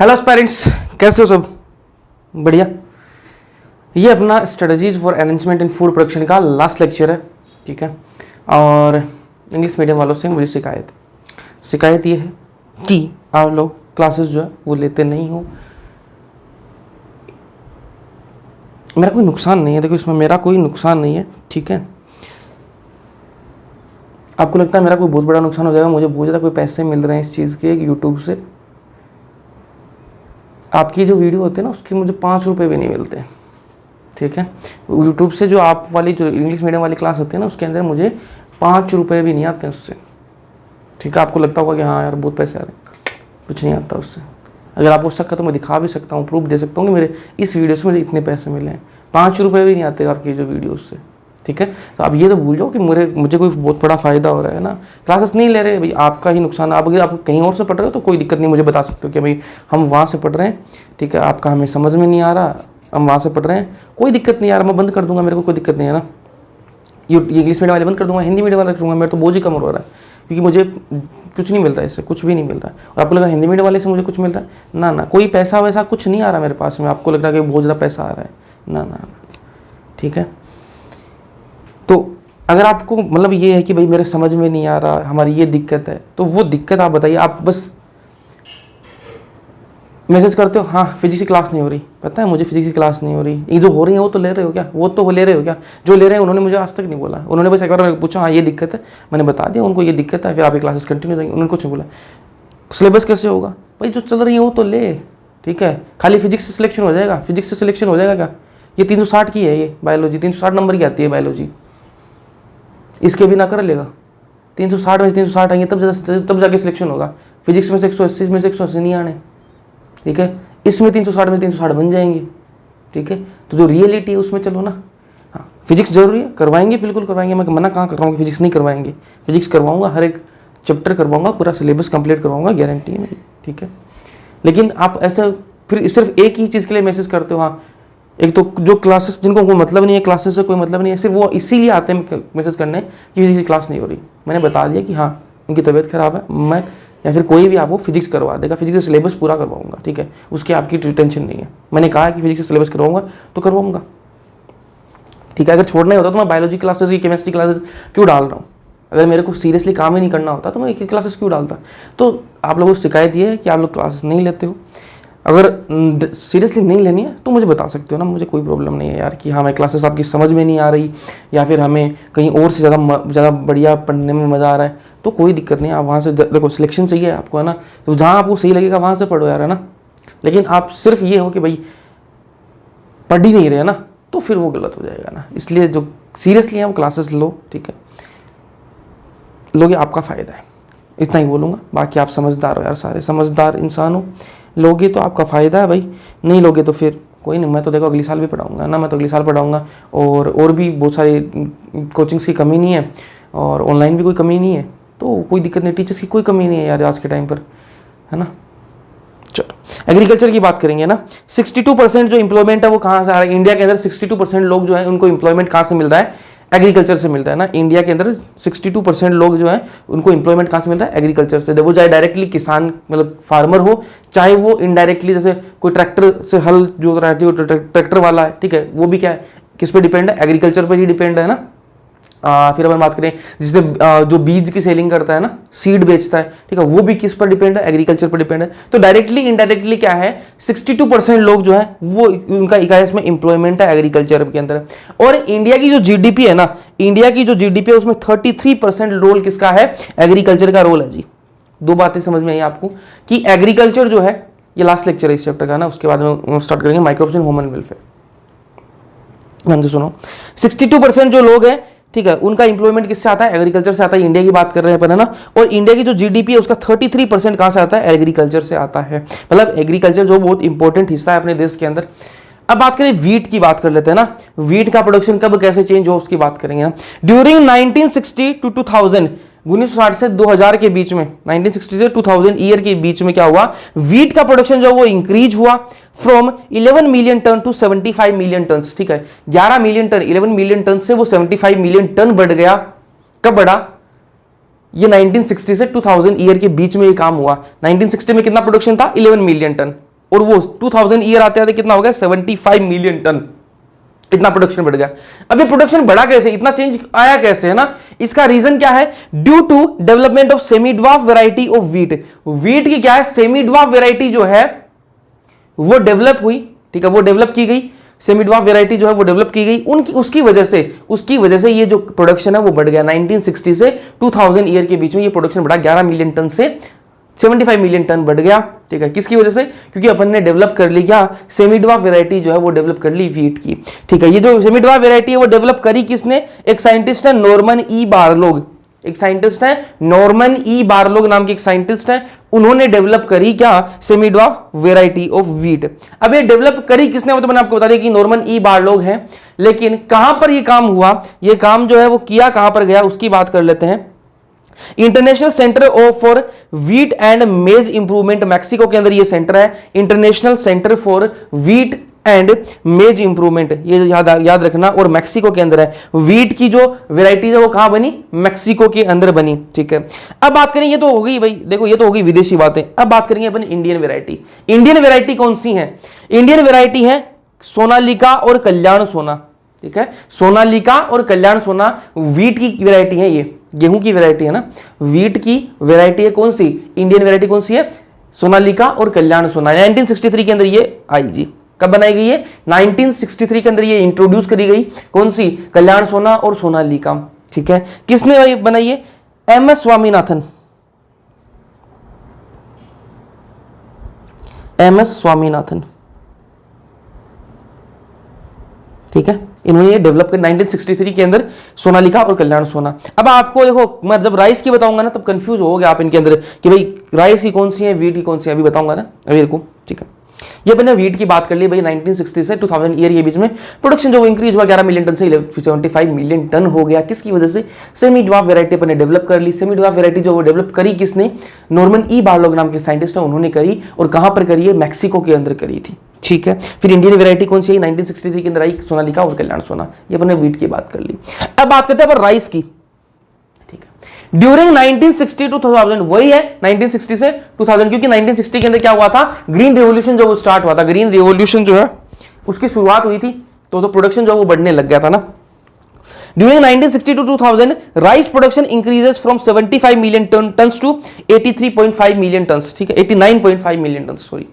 Hello parents, कैसे हो सब? बढ़िया। ये अपना strategies for arrangement in food production का लास्ट लेक्चर है, ठीक है। और इंग्लिश मीडियम वालों से मुझे शिकायत ये है कि आप लोग क्लासेस जो है वो लेते नहीं हो। मेरा कोई नुकसान नहीं है, देखो इसमें मेरा कोई नुकसान नहीं है, ठीक है। आपको लगता है मेरा कोई बहुत बड़ा नुकसान हो जाएगा, मुझे बहुत ज़्यादा कोई पैसे मिल रहे हैं इस चीज़ के यूट्यूब से। आपकी जो वीडियो होती है ना उसके मुझे 5 रुपये भी नहीं मिलते, ठीक है। यूट्यूब से जो आप वाली जो इंग्लिश मीडियम वाली क्लास होती है ना उसके अंदर मुझे 5 रुपये भी नहीं आते उससे, ठीक है। आपको लगता होगा कि हाँ यार बहुत पैसे आ रहे हैं, कुछ नहीं आता उससे। अगर आपको शक है तो मैं दिखा भी सकता हूँ, प्रूफ दे सकता हूँ कि मेरे इस वीडियो से मुझे इतने पैसे मिले हैं। 5 रुपये भी नहीं आते आपकी जो वीडियो उससे, ठीक है। तो आप ये तो भूल जाओ कि मुझे कोई बहुत बड़ा फ़ायदा हो रहा है ना। क्लासेस नहीं ले रहे भाई, आपका ही नुकसान है। आप अगर आप कहीं और से पढ़ रहे हो तो कोई दिक्कत नहीं, मुझे बता सकते हो कि भाई हम वहाँ से पढ़ रहे हैं, ठीक है। आपका हमें समझ में नहीं आ रहा, हम वहाँ से पढ़ रहे हैं, कोई दिक्कत नहीं यार, मैं बंद कर दूंगा, मेरे को कोई दिक्कत नहीं है ना। ये इंग्लिश मीडियम वाले बंद कर दूंगा, हिंदी मीडियम वाला करूँगा, मेरा तो बोझ ही कम हो रहा है, क्योंकि मुझे कुछ नहीं मिल रहा है इससे, कुछ भी नहीं मिल रहा है। और आपको लगा हिंदी मीडियम वाले से मुझे कुछ मिल रहा है? ना, कोई पैसा वैसा कुछ नहीं आ रहा मेरे पास में। आपको लग रहा है कि बहुत ज़्यादा पैसा आ रहा है? ना, ठीक है। तो अगर आपको मतलब ये है कि भाई मेरे समझ में नहीं आ रहा, हमारी ये दिक्कत है, तो वो दिक्कत आप बताइए। आप बस मैसेज करते हो, हाँ फिजिक्स की क्लास नहीं हो रही, पता है मुझे फिजिक्स की क्लास नहीं हो रही। ये जो हो रही है वो तो ले रहे हो क्या? वो तो ले रहे हो क्या? जो ले रहे हैं उन्होंने मुझे आज तक नहीं बोला, उन्होंने बस एक बार पूछा हाँ ये दिक्कत है, मैंने बता दिया उनको ये दिक्कत है, फिर आपकी क्लासेस कंटिन्यू जाएंगी, उन्होंने कुछ नहीं बोला। सिलेबस कैसे होगा भाई? जो चल रही है वो तो ले, ठीक है। खाली फिजिक्स से सिलेक्शन हो जाएगा? फिजिक्स से सिलेक्शन हो जाएगा क्या? ये 360 की है, ये बायोलॉजी 360 नंबर की आती है बायोलॉजी, इसके भी ना कर लेगा। 360 में से 360 आएंगे तब जाके सिलेक्शन होगा। फिजिक्स में से 180 में से 180 नहीं आने, ठीक है। इसमें 360 में 360 बन जाएंगे, ठीक है। तो जो रियलिटी है उसमें चलो ना। हाँ फिजिक्स जरूरी है, करवाएंगे, बिल्कुल करवाएंगे, मैं मना कहाँ कर रहा हूँ कि फिजिक्स नहीं करवाएंगे। फिजिक्स करवाऊंगा, हर एक चैप्टर करवाऊंगा, पूरा सिलेबस कंप्लीट करवाऊंगा, गारंटी है मेरी, ठीक है। लेकिन आप ऐसा फिर सिर्फ एक ही चीज़ के लिए मैसेज करते हो। हाँ एक तो जो क्लासेस जिनको कोई मतलब नहीं है, क्लासेस से कोई मतलब नहीं है, सिर्फ वो इसीलिए आते हैं मैसेज करने कि फिजिक्स की क्लास नहीं हो रही। मैंने बता दिया कि हाँ उनकी तबीयत खराब है, मैं या फिर कोई भी आपको फिजिक्स करवा देगा, फिजिक्स का सिलेबस पूरा करवाऊंगा, ठीक है। उसकी आपकी टेंशन नहीं है। मैंने कहा कि फिजिक्स का सिलेबस करवाऊंगा तो करवाऊंगा, ठीक है। अगर छोड़ना ही होता तो मैं बायोलॉजी क्लासेस की केमिस्ट्री क्लासेस क्यों डाल रहा हूँ? अगर मेरे को सीरियसली काम ही नहीं करना होता तो मैं एक क्लासेस क्यों डालता? तो आप लोगों को शिकायत ये है कि आप लोग क्लासेस नहीं लेते हो। अगर सीरियसली नहीं लेनी है तो मुझे बता सकते हो ना, मुझे कोई प्रॉब्लम नहीं है यार कि हाँ मैं क्लासेस आपकी समझ में नहीं आ रही, या फिर हमें कहीं और से ज़्यादा बढ़िया पढ़ने में मज़ा आ रहा है, तो कोई दिक्कत नहीं है। आप वहाँ से देखो, सिलेक्शन चाहिए आपको, है ना, तो जहाँ आपको सही लगेगा वहाँ से पढ़ो यार, है ना। लेकिन आप सिर्फ ये हो कि भाई पढ़ ही नहीं रहे ना, तो फिर वो गलत हो जाएगा ना। इसलिए जो सीरियसली है वो क्लासेस लो, ठीक है। लोगे आपका फ़ायदा है, इतना ही बोलूँगा। बाकी आप समझदार हो यार, सारे समझदार इंसान हो, लोगे तो आपका फ़ायदा है भाई, नहीं लोगे तो फिर कोई नहीं। मैं तो देखो अगली साल भी पढ़ाऊँगा ना, मैं तो अगली साल पढ़ाऊँगा। और भी बहुत सारी कोचिंग्स की कमी नहीं है, और ऑनलाइन भी कोई कमी नहीं है, तो कोई दिक्कत नहीं। टीचर्स की कोई कमी नहीं है यार आज के टाइम पर, है ना। चलो एग्रीकल्चर की बात करेंगे ना। 62% जो एम्प्लॉयमेंट है वो कहाँ से आ रहा है? इंडिया के अंदर 62% लोग जो है उनको एम्प्लॉयमेंट कहाँ से मिल रहा है? एग्रीकल्चर से मिल रहा है ना। इंडिया के अंदर 62% लोग जो है उनको एम्प्लॉयमेंट कहाँ से मिल रहा है? एग्रीकल्चर से। वो चाहे डायरेक्टली किसान मतलब फार्मर हो, चाहे वो इनडायरेक्टली जैसे कोई ट्रैक्टर से हल जोत रहा है, ट्रैक्टर वाला है, ठीक है, वो भी क्या है, किस पे डिपेंड है? एग्रीकल्चर पर ही डिपेंड है ना। फिर अपन बात करें जिसने जो बीज की सेलिंग करता है ना, सीड बेचता है, ठीक है, वो भी किस पर डिपेंड है? एग्रीकल्चर पर डिपेंड है। तो डायरेक्टली इनडायरेक्टली क्या है, 62% लोग जो है वो उनका इकाई में इंप्लॉयमेंट है एग्रीकल्चर के अंदर। और इंडिया की जो जीडीपी है ना, इंडिया की जो जीडीपी है उसमें 33% रोल किसका है? एग्रीकल्चर का रोल है जी। दो बातें समझ में आई आपको कि एग्रीकल्चर जो है, ये लास्ट लेक्चर है इस चैप्टर का ना, उसके बाद में स्टार्ट करेंगे माइक्रोप्रोडक्शन ह्यूमन वेलफेयर। ध्यान से सुनो, 62% जो लोग हैं, ठीक है, उनका इंप्लॉयमेंट किससे आता है? एग्रीकल्चर से आता है। इंडिया की बात कर रहे हैं अपन, है ना। और इंडिया की जो जीडीपी है उसका 33% कहां से आता है? एग्रीकल्चर से आता है। मतलब एग्रीकल्चर जो बहुत इंपॉर्टेंट हिस्सा है अपने देश के अंदर। अब बात करें वीट की, बात कर लेते हैं ना। वीट का प्रोडक्शन कब कैसे चेंज हो उसकी बात करेंगे ना। ड्यूरिंग 1960 टू 2000, 1960 से 2000 के बीच में, 1960 से 2000 ईयर के बीच में क्या हुआ? वीट का प्रोडक्शन जो वो इंक्रीज हुआ from 11 million ton to 75 million ton, ठीक है। 11 मिलियन टन, 11 मिलियन टन से वो 75 मिलियन टन बढ़ गया। कब बढ़ा? ये 1960 से 2000 ईयर के बीच में ये काम हुआ। 1960 में कितना प्रोडक्शन था? 11 मिलियन टन, और वो 2000 ईयर आते आते कितना हो गया 75 मिलियन टन, इतना प्रोडक्शन बढ़ गया। अब ये प्रोडक्शन बढ़ा कैसे, इतना चेंज आया कैसे, है ना? इसका रीजन क्या है? Due to development of semi dwarf variety of wheat. Wheat की क्या है, सेमी ड्वार्फ वैरायटी जो है वो डेवलप हुई, ठीक है, वो डेवलप की गई, सेमी ड्वार्फ वैरायटी जो है वो डेवलप की गई, उनकी उसकी वजह से ये जो प्रोडक्शन है वो बढ़ गया। 1960 से 2000 ईयर के बीच में ये प्रोडक्शन बढ़ा 11 मिलियन टन से 75 मिलियन टन बढ़ गया, ठीक है। किसकी वजह से? क्योंकि अपन ने डेवलप कर ली क्या, सेमी ड्वार्फ वैरायटी जो है वो डेवलप कर ली व्हीट की, ठीक है। ये जो सेमी ड्वार्फ वैरायटी है वो डेवलप करी किसने? एक साइंटिस्ट है नॉर्मन ई बारलोग, एक साइंटिस्ट है नॉर्मन ई बारलोग नाम के एक साइंटिस्ट है, उन्होंने डेवलप करी क्या, semi dwarf variety of wheat. अब ये डेवलप करी किसने, वो तो मैंने आपको बता दिया कि नॉर्मन ई बारलोग है, लेकिन कहां पर ये काम हुआ, ये काम जो है वो किया कहां पर गया उसकी बात कर लेते हैं। International centre for wheat and मेज इंप्रूवमेंट, मैक्सिको के अंदर ये सेंटर है, international centre for wheat and मेज इंप्रूवमेंट, ये याद रखना, और मैक्सिको के अंदर है। व्हीट की जो वेराइटीज है वो कहां बनी, मैक्सिको के अंदर बनी, ठीक है। अब बात करें, ये तो हो गई भाई, देखो ये तो हो गई विदेशी बातें, अब बात करेंगे अपन इंडियन वेराइटी। इंडियन वेराइटी कौन सी है? इंडियन वेराइटी है सोनालिका और कल्याण सोना, ठीक है। सोनालिका और कल्याण सोना व्हीट की वेराइटी है, ये गेहूं की वेराइटी है ना, व्हीट की वेराइटी है कौन सी, इंडियन वेराइटी कौन सी है, सोनालिका और कल्याण सोना। 1963 के अंदर ये आई जी, कब बनाई गई है, 1963 के अंदर ये इंट्रोड्यूस करी गई, कौन सी, कल्याण सोना और सोनालिका, ठीक है। किसने बनाई है? एमएस स्वामीनाथन, एमएस स्वामीनाथन, ठीक है। इन्होंने ये डेवलप कर 1963 के अंदर सोनालिका और कल्याण सोना। अब आपको देखो, मैं जब राइस की बताऊंगा ना तब कंफ्यूज हो गया आप इनके अंदर कि भाई राइस की कौन सी है, व्हीट की कौन सी है, अभी बताऊंगा ना, अभी देखो, ठीक है। ये मैंने व्हीट की बात कर ली भाई, 1960 से 2000 ईयर के बीच में प्रोडक्शन जो इंक्रीज हुआ 11 मिलियन टन से 75 मिलियन टन हो गया। किसकी वजह से? सेमी ड्वार्फ वैरायटी अपन ने डेवलप कर ली। सेमी ड्वार्फ वैरायटी जो वो डेवलप करी किसने? नॉर्मन ई बारलोग नाम के साइंटिस्ट है, उन्होंने करी, और कहां पर करी है? मैक्सिको के अंदर करी थी, ठीक है। फिर इंडियन वैरायटी कौन सी है? 1963 के अंदर आई सोनालिका और कल्याण सोना। ये अपन ने व्हीट की बात कर ली। अब बात करते हैं राइस की, ठीक है। ड्यूरिंग 1960 टू 2000, वही है 1960 से 2000, क्योंकि 1960 के अंदर क्या हुआ था, ग्रीन रिवॉल्यूशन जो वो स्टार्ट हुआ था, ग्रीन रिवॉल्यूशन जो है उसकी शुरुआत हुई थी, तो प्रोडक्शन जो वो बढ़ने लग गया था ना। During 1960 to 2000 rice production increases from 75 million tons to 83.5 million tons, ठीक है, 89.5 million tons, sorry.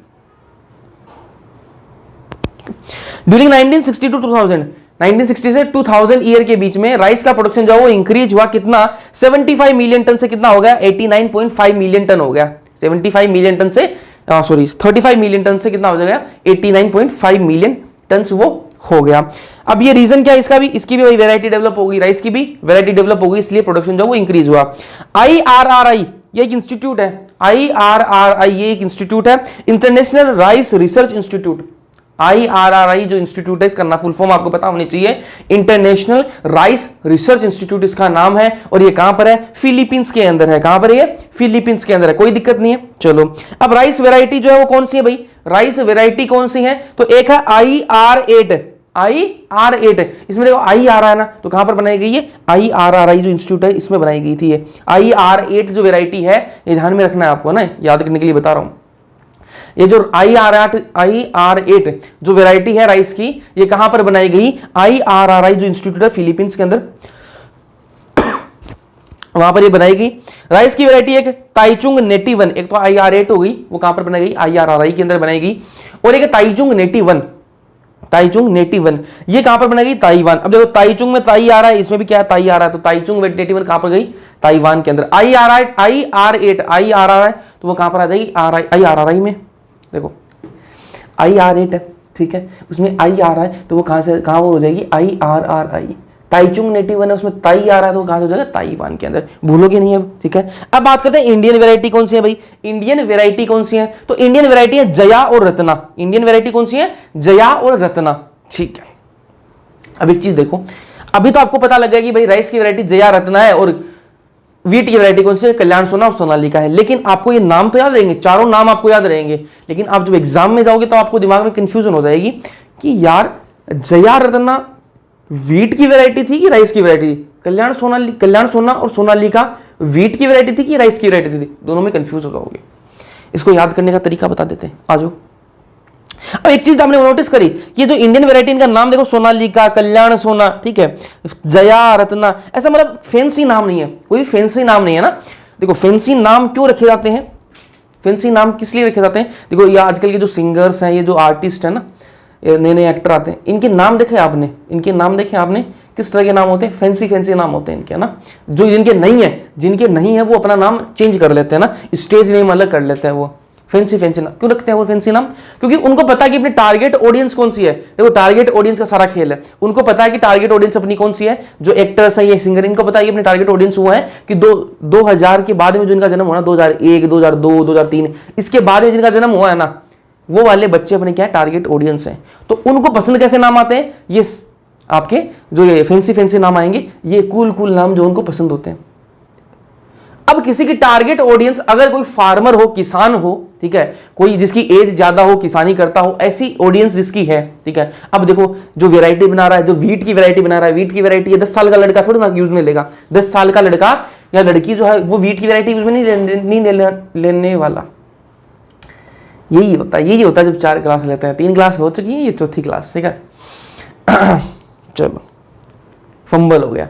During 1960 to 2000, 1960 से 2000 ईयर के बीच में राइस का प्रोडक्शन जो है वो इंक्रीज हुआ कितना, 75 मिलियन टन से कितना हो गया, 89.5 मिलियन टन हो गया। 75 मिलियन टन से 35 मिलियन टन से कितना हो जाएगा, 89.5 मिलियन टन वो हो गया। अब ये रीजन क्या है इसका भी, इसकी भी वही वैरायटी डेवलप होगी, राइस की भी वैरायटी डेवलप होगी, इसलिए प्रोडक्शन जो वो इंक्रीज हुआ। IRRI ये एक इंस्टीट्यूट है, IRRI ये एक इंस्टीट्यूट है, international rice research institute. IRRI जो इंस्टीट्यूट है, इसका ना फुल फॉर्म आपको पता होनी चाहिए, इंटरनेशनल राइस रिसर्च इंस्टीट्यूट इसका नाम है, और ये कहां पर है, फिलीपींस के अंदर है। कहां पर है ये, फिलीपींस के अंदर है, कोई दिक्कत नहीं है। चलो अब राइस वैरायटी जो है वो कौन सी है भाई, राइस वैरायटी कौन सी है, तो एक है IR8, IR8, इसमें देखो आई आ रहा है ना, तो कहां पर बनाई गई है, IRRI जो इंस्टीट्यूट है इसमें बनाई गई थी ये। IR8 जो वैरायटी है, ये ध्यान में रखना है आपको ना, याद करने के लिए बता रहा हूं। ये जो IR8 जो वैरायटी है राइस की, ये कहां पर बनाई गई, IRRI जो इंस्टीट्यूट है फिलीपींस के अंदर, वहां पर ये बनाई गई। राइस की वैरायटी एक ताइचुंग नेटिव 1, एक तो IR8 हो गई, वो कहां पर बनाई गई, IRRI के अंदर बनाई गई, और एक ताइचुंग नेटिव 1, ताइचुंग नेटिव 1 ये कहां पर बनाई गई, ताइवान। अब देखो ताइचुंग में ताई आ रहा है, इसमें भी क्या ताई आ रहा है, तो ताइचुंग नेटिव 1 कहां पर गई, ताइवान के अंदर। IR8 तो वो कहां पर आ जाएगी, IRRI में। देखो IR8 है, ठीक है, उसमें आई आ रहा है, तो वो कहां से कहां हो जाएगी, IRRI। ताइचुंग नेटिव है, उसमें ताई आ रहा है, तो कहां से हो जाएगा, ताइवान के अंदर, भूलोगे नहीं अब, ठीक है। अब बात करते हैं इंडियन वैरायटी कौन सी है भाई, इंडियन वैरायटी कौन सी है, तो इंडियन वैरायटी है जया और रत्ना। इंडियन वैरायटी कौन सी है, जया और रत्ना, ठीक है। अब एक चीज देखो, अभी तो आपको पता लग गया कि भाई राइस की वैरायटी जया रत्ना है, और व्हीट की वैरायटी कौन सी है, कल्याण सोना और सोनालिका है। लेकिन आपको ये नाम तो याद रहेंगे, चारों नाम आपको याद रहेंगे, लेकिन आप जब एग्जाम में जाओगे तो आपको दिमाग में कंफ्यूजन हो जाएगी कि यार जया रत्ना व्हीट की वैरायटी थी कि राइस की वैरायटी थी, कल्याण सोना और सोनालिका व्हीट की वैरायटी थी कि राइस की वैरायटी थी, दोनों में कंफ्यूज हो जाओगे। इसको याद करने का तरीका बता देते हैं, आ जाओ। अब एक चीज आपने नोटिस करी, ये जो इंडियन वैरायटी इनका नाम देखो, सोनालिका, कल्याण सोना, ठीक है, जया, रत्ना, ऐसा मतलब फैंसी नाम नहीं है, कोई फैंसी नाम नहीं है ना। देखो फैंसी नाम क्यों रखे जाते हैं, फैंसी नाम किस लिए रखे जाते हैं? देखो ये आजकल के जो सिंगर्स हैं, ये जो आर्टिस्ट है ना, नए नए एक्टर आते हैं, इनके नाम देखे आपने, इनके नाम देखे आपने, किस तरह के नाम होते हैं? फैंसी फैंसी नाम होते हैं इनके, है ना। जो जिनके नहीं है वो अपना नाम चेंज कर लेते हैं ना, स्टेज नेम अलग कर लेते हैं वो। फैंसी फैंसी नाम क्यों रखते हैं वो फैंसी नाम? क्योंकि उनको पता है कि अपनी टारगेट ऑडियंस कौन सी है। देखो टारगेट ऑडियंस का सारा खेल है, उनको पता है कि टारगेट ऑडियंस अपनी कौन सी है, जो एक्टर्स है ये सिंगर, इनको पता है कि अपनी टारगेट ऑडियंस हुआ है कि 2000 के बाद में जो इनका जन्म हुआ ना, 2001, 2002, 2003, इसके बाद में जिनका जन्म हुआ है ना, वो वाले बच्चे अपने क्या टारगेट ऑडियंस हैं। तो उनको पसंद कैसे नाम आते हैं? ये आपके जो ये फैंसी फैंसी नाम आएंगे, ये कूल कूल नाम जो उनको पसंद होते हैं। अब किसी की टारगेट ऑडियंस अगर कोई फार्मर हो, किसान हो, ठीक है, कोई जिसकी एज ज्यादा हो, किसानी करता हो, ऐसी ऑडियंस जिसकी है, ठीक है। अब देखो जो वैरायटी बना रहा है, जो वीट की वैरायटी बना रहा है, वीट की वैरायटी है, 10 साल का लड़का थोड़ी ना यूज में लेगा, 10 साल का लड़का या लड़की जो है वो वीट की वैरायटी यूज में नहीं लेने वाला। यही होता है जब 4 क्लास लेते हैं, 3 क्लास हो चुकी है, ये 4थी क्लास, ठीक है। चलो फंबल हो गया।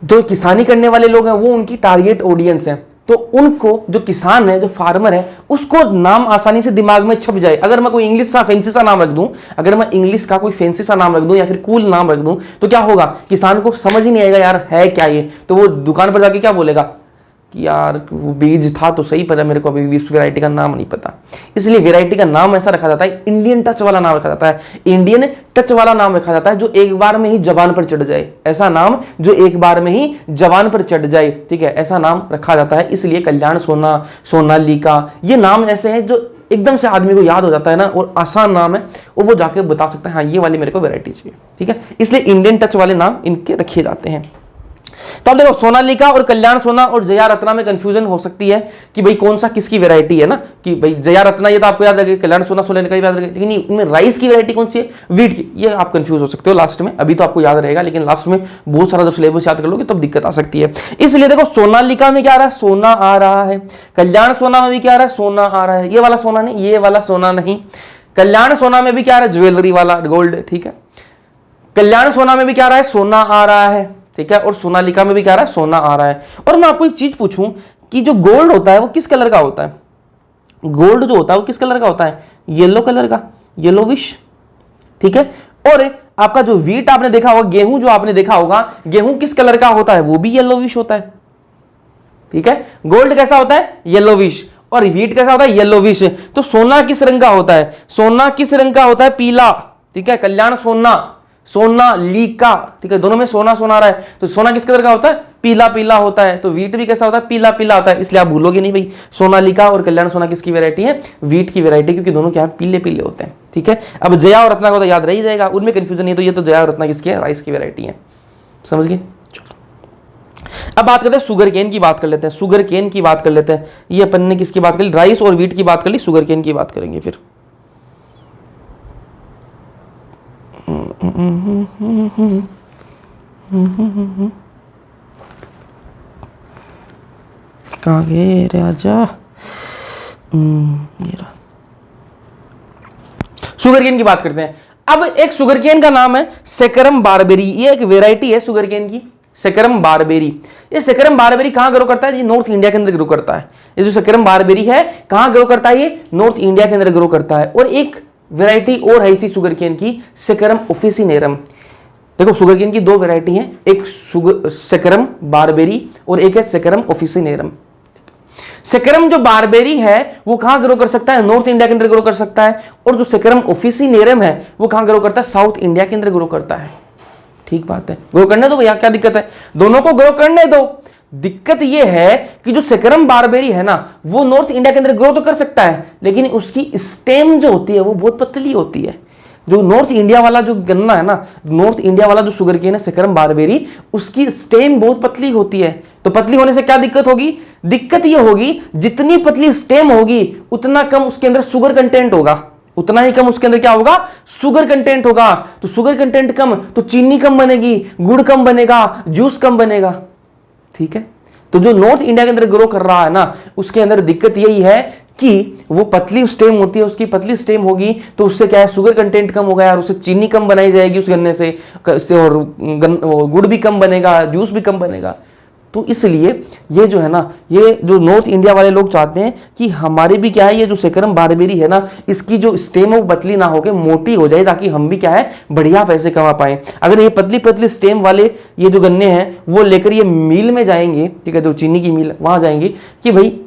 जो किसानी करने वाले लोग हैं वो उनकी टारगेट ऑडियंस है, तो उनको जो किसान है, जो फार्मर है, उसको नाम आसानी से दिमाग में छप जाए। अगर मैं कोई इंग्लिश सा फैंसी सा नाम रख दूं, अगर मैं इंग्लिश का कोई फैंसी सा नाम रख दूं या फिर कूल नाम रख दूं, तो क्या होगा, किसान को समझ ही नहीं आएगा यार है क्या ये। तो वो दुकान पर जाके क्या बोलेगा कि यार वो बीज था तो सही, पर मेरे को अभी इस वैरायटी का नाम नहीं पता। इसलिए वैरायटी का नाम ऐसा रखा जाता है, इंडियन टच वाला नाम रखा जाता है, इंडियन टच वाला नाम रखा जाता है, जो एक बार में ही जबान पर चढ़ जाए। ऐसा नाम जो एक बार में ही जबान पर चढ़ जाए, ठीक है, ऐसा नाम रखा जाता है। इसलिए कल्याण सोना, सोनालिका, ये नाम ऐसे हैं जो एकदम से आदमी को याद हो जाता है ना, और आसान नाम है, और वो जाके बता सकता है हाँ ये वाली मेरे को वैरायटी चाहिए, ठीक है। इसलिए इंडियन टच वाले नाम इनके रखे जाते हैं। तो अब देखो सोनालिका और कल्याण सोना और जया रत्ना में कंफ्यूजन हो सकती है कि भाई कौन सा किसकी वैरायटी है ना, कि भाई जया रत्ना ये तो आपको याद रखे, कल्याण सोना सोनालिका याद रखे, लेकिन इनमें राइस की वैरायटी कौन सी है, वीट की, ये आप कंफ्यूज हो सकते हो लास्ट में। अभी तो आपको याद रहेगा, लेकिन लास्ट में बहुत सारा जब सिलेबस याद कर लोगे तब दिक्कत आ सकती है। इसलिए देखो सोनालिका में क्या आ रहा है, सोना आ रहा है। कल्याण सोना में भी क्या आ रहा है, सोना आ रहा है। ये वाला सोना नहीं, ये वाला सोना नहीं। कल्याण सोना में भी क्या आ रहा है, ज्वेलरी वाला गोल्ड, ठीक है। कल्याण सोना में भी क्या आ रहा है, सोना आ रहा है, ठीक है। और सोनालिका में भी क्या आ रहा है, सोना आ रहा है। और मैं आपको एक चीज पूछूं कि जो गोल्ड होता है वो किस कलर का होता है? गोल्ड जो होता है वो किस कलर का होता है? येलो कलर का, येलोविश, ठीक है। और आपका जो वीट आपने देखा होगा, गेहूं जो आपने देखा होगा, गेहूं किस कलर का होता है? वो भी येलोविश होता है, ठीक है। गोल्ड कैसा होता है, येलोविश, और वीट कैसा होता है, येलोविश। तो सोना किस रंग का होता है? सोना किस रंग का होता है? पीला, ठीक है। कल्याण सोना, सोनालिका, ठीक है, दोनों में सोना सोना आ रहा है, तो सोना किस कलर का होता है? पीला पीला होता है। तो वीट भी कैसा होता है? पीला पीला होता है। इसलिए आप भूलोगे नहीं भाई सोनालिका और कल्याण सोना किसकी वैरायटी है? वीट की वैरायटी, क्योंकि दोनों क्या है, पीले पीले होते हैं, ठीक है। अब जया और रत्ना को तो याद रह ही जाएगा, उनमें कंफ्यूजन नहीं है। तो ये तो जया और रत्ना किसकी है? राइस की वैरायटी है, समझ गए। अब बात करते हैं शुगर केन की, बात कर लेते हैं शुगर केन की बात कर लेते हैं। ये अपन ने किसकी बात कर ली? राइस और वीट की बात कर ली, शुगर केन की बात करेंगे फिर। कहाँ गए राजा? शुगर केन की बात करते हैं। अब एक शुगर केन का नाम है सेकरम बारबेरी, ये एक वेराइटी है शुगर केन की, सेकरम बारबेरी। ये सेकरम बारबेरी कहां ग्रो करता है? ये नॉर्थ इंडिया के अंदर ग्रो करता है। ये जो सेकरम बारबेरी है कहां ग्रो करता है? ये नॉर्थ इंडिया के अंदर ग्रो करता है। और एक वैरायटी और है इसी शुगर केन की, सेकरम ऑफिसिनेरम। देखो शुगर केन की 2 वैरायटी हैं, एक सेकरम बारबेरी और एक है सेकरम ऑफिसिनेरम। सेकरम जो बारबेरी है वो कहां ग्रो कर सकता है? नॉर्थ इंडिया के अंदर ग्रो कर सकता है। और जो सेकरम ऑफिसिनेरम है वो कहां ग्रो करता है? साउथ इंडिया के अंदर ग्रो करता है। ठीक बात है, ग्रो करने दो भैया, क्या दिक्कत है? दोनों को ग्रो करने दो। दिक्कत यह है कि जो सेकरम बारबेरी है ना, वो नॉर्थ इंडिया के अंदर ग्रो तो कर सकता है, लेकिन उसकी स्टेम जो होती है वो बहुत पतली होती है। जो नॉर्थ इंडिया वाला जो गन्ना है ना, नॉर्थ इंडिया वाला जो शुगर केन है सेकरम बारबेरी, उसकी स्टेम बहुत पतली होती है। तो पतली होने से क्या दिक्कत होगी? दिक्कत यह होगी जितनी पतली स्टेम होगी उतना कम उसके अंदर शुगर कंटेंट होगा, उतना ही कम उसके अंदर क्या होगा? शुगर कंटेंट होगा। तो शुगर कंटेंट कम तो चीनी कम बनेगी, गुड़ कम बनेगा, जूस कम बनेगा, ठीक है। तो जो नॉर्थ इंडिया के अंदर ग्रो कर रहा है ना, उसके अंदर दिक्कत यही है कि वो पतली स्टेम होती है, उसकी पतली स्टेम होगी तो उससे क्या है, शुगर कंटेंट कम होगा यार, उससे चीनी कम बनाई जाएगी उस गन्ने से, और गुड़ भी कम बनेगा, जूस भी कम बनेगा। तो इसलिए ये जो है ना, ये जो नॉर्थ इंडिया वाले लोग चाहते हैं कि हमारे भी क्या है, ये जो सेकरम बारबेरी है ना, इसकी जो स्टेम है वो पतली ना होकर मोटी हो जाए, ताकि हम भी क्या है बढ़िया पैसे कमा पाए। अगर ये पतली पतली स्टेम वाले ये जो गन्ने हैं वो लेकर ये मिल में जाएंगे, ठीक है, जो चीनी की मिल, वहां जाएंगे कि भाई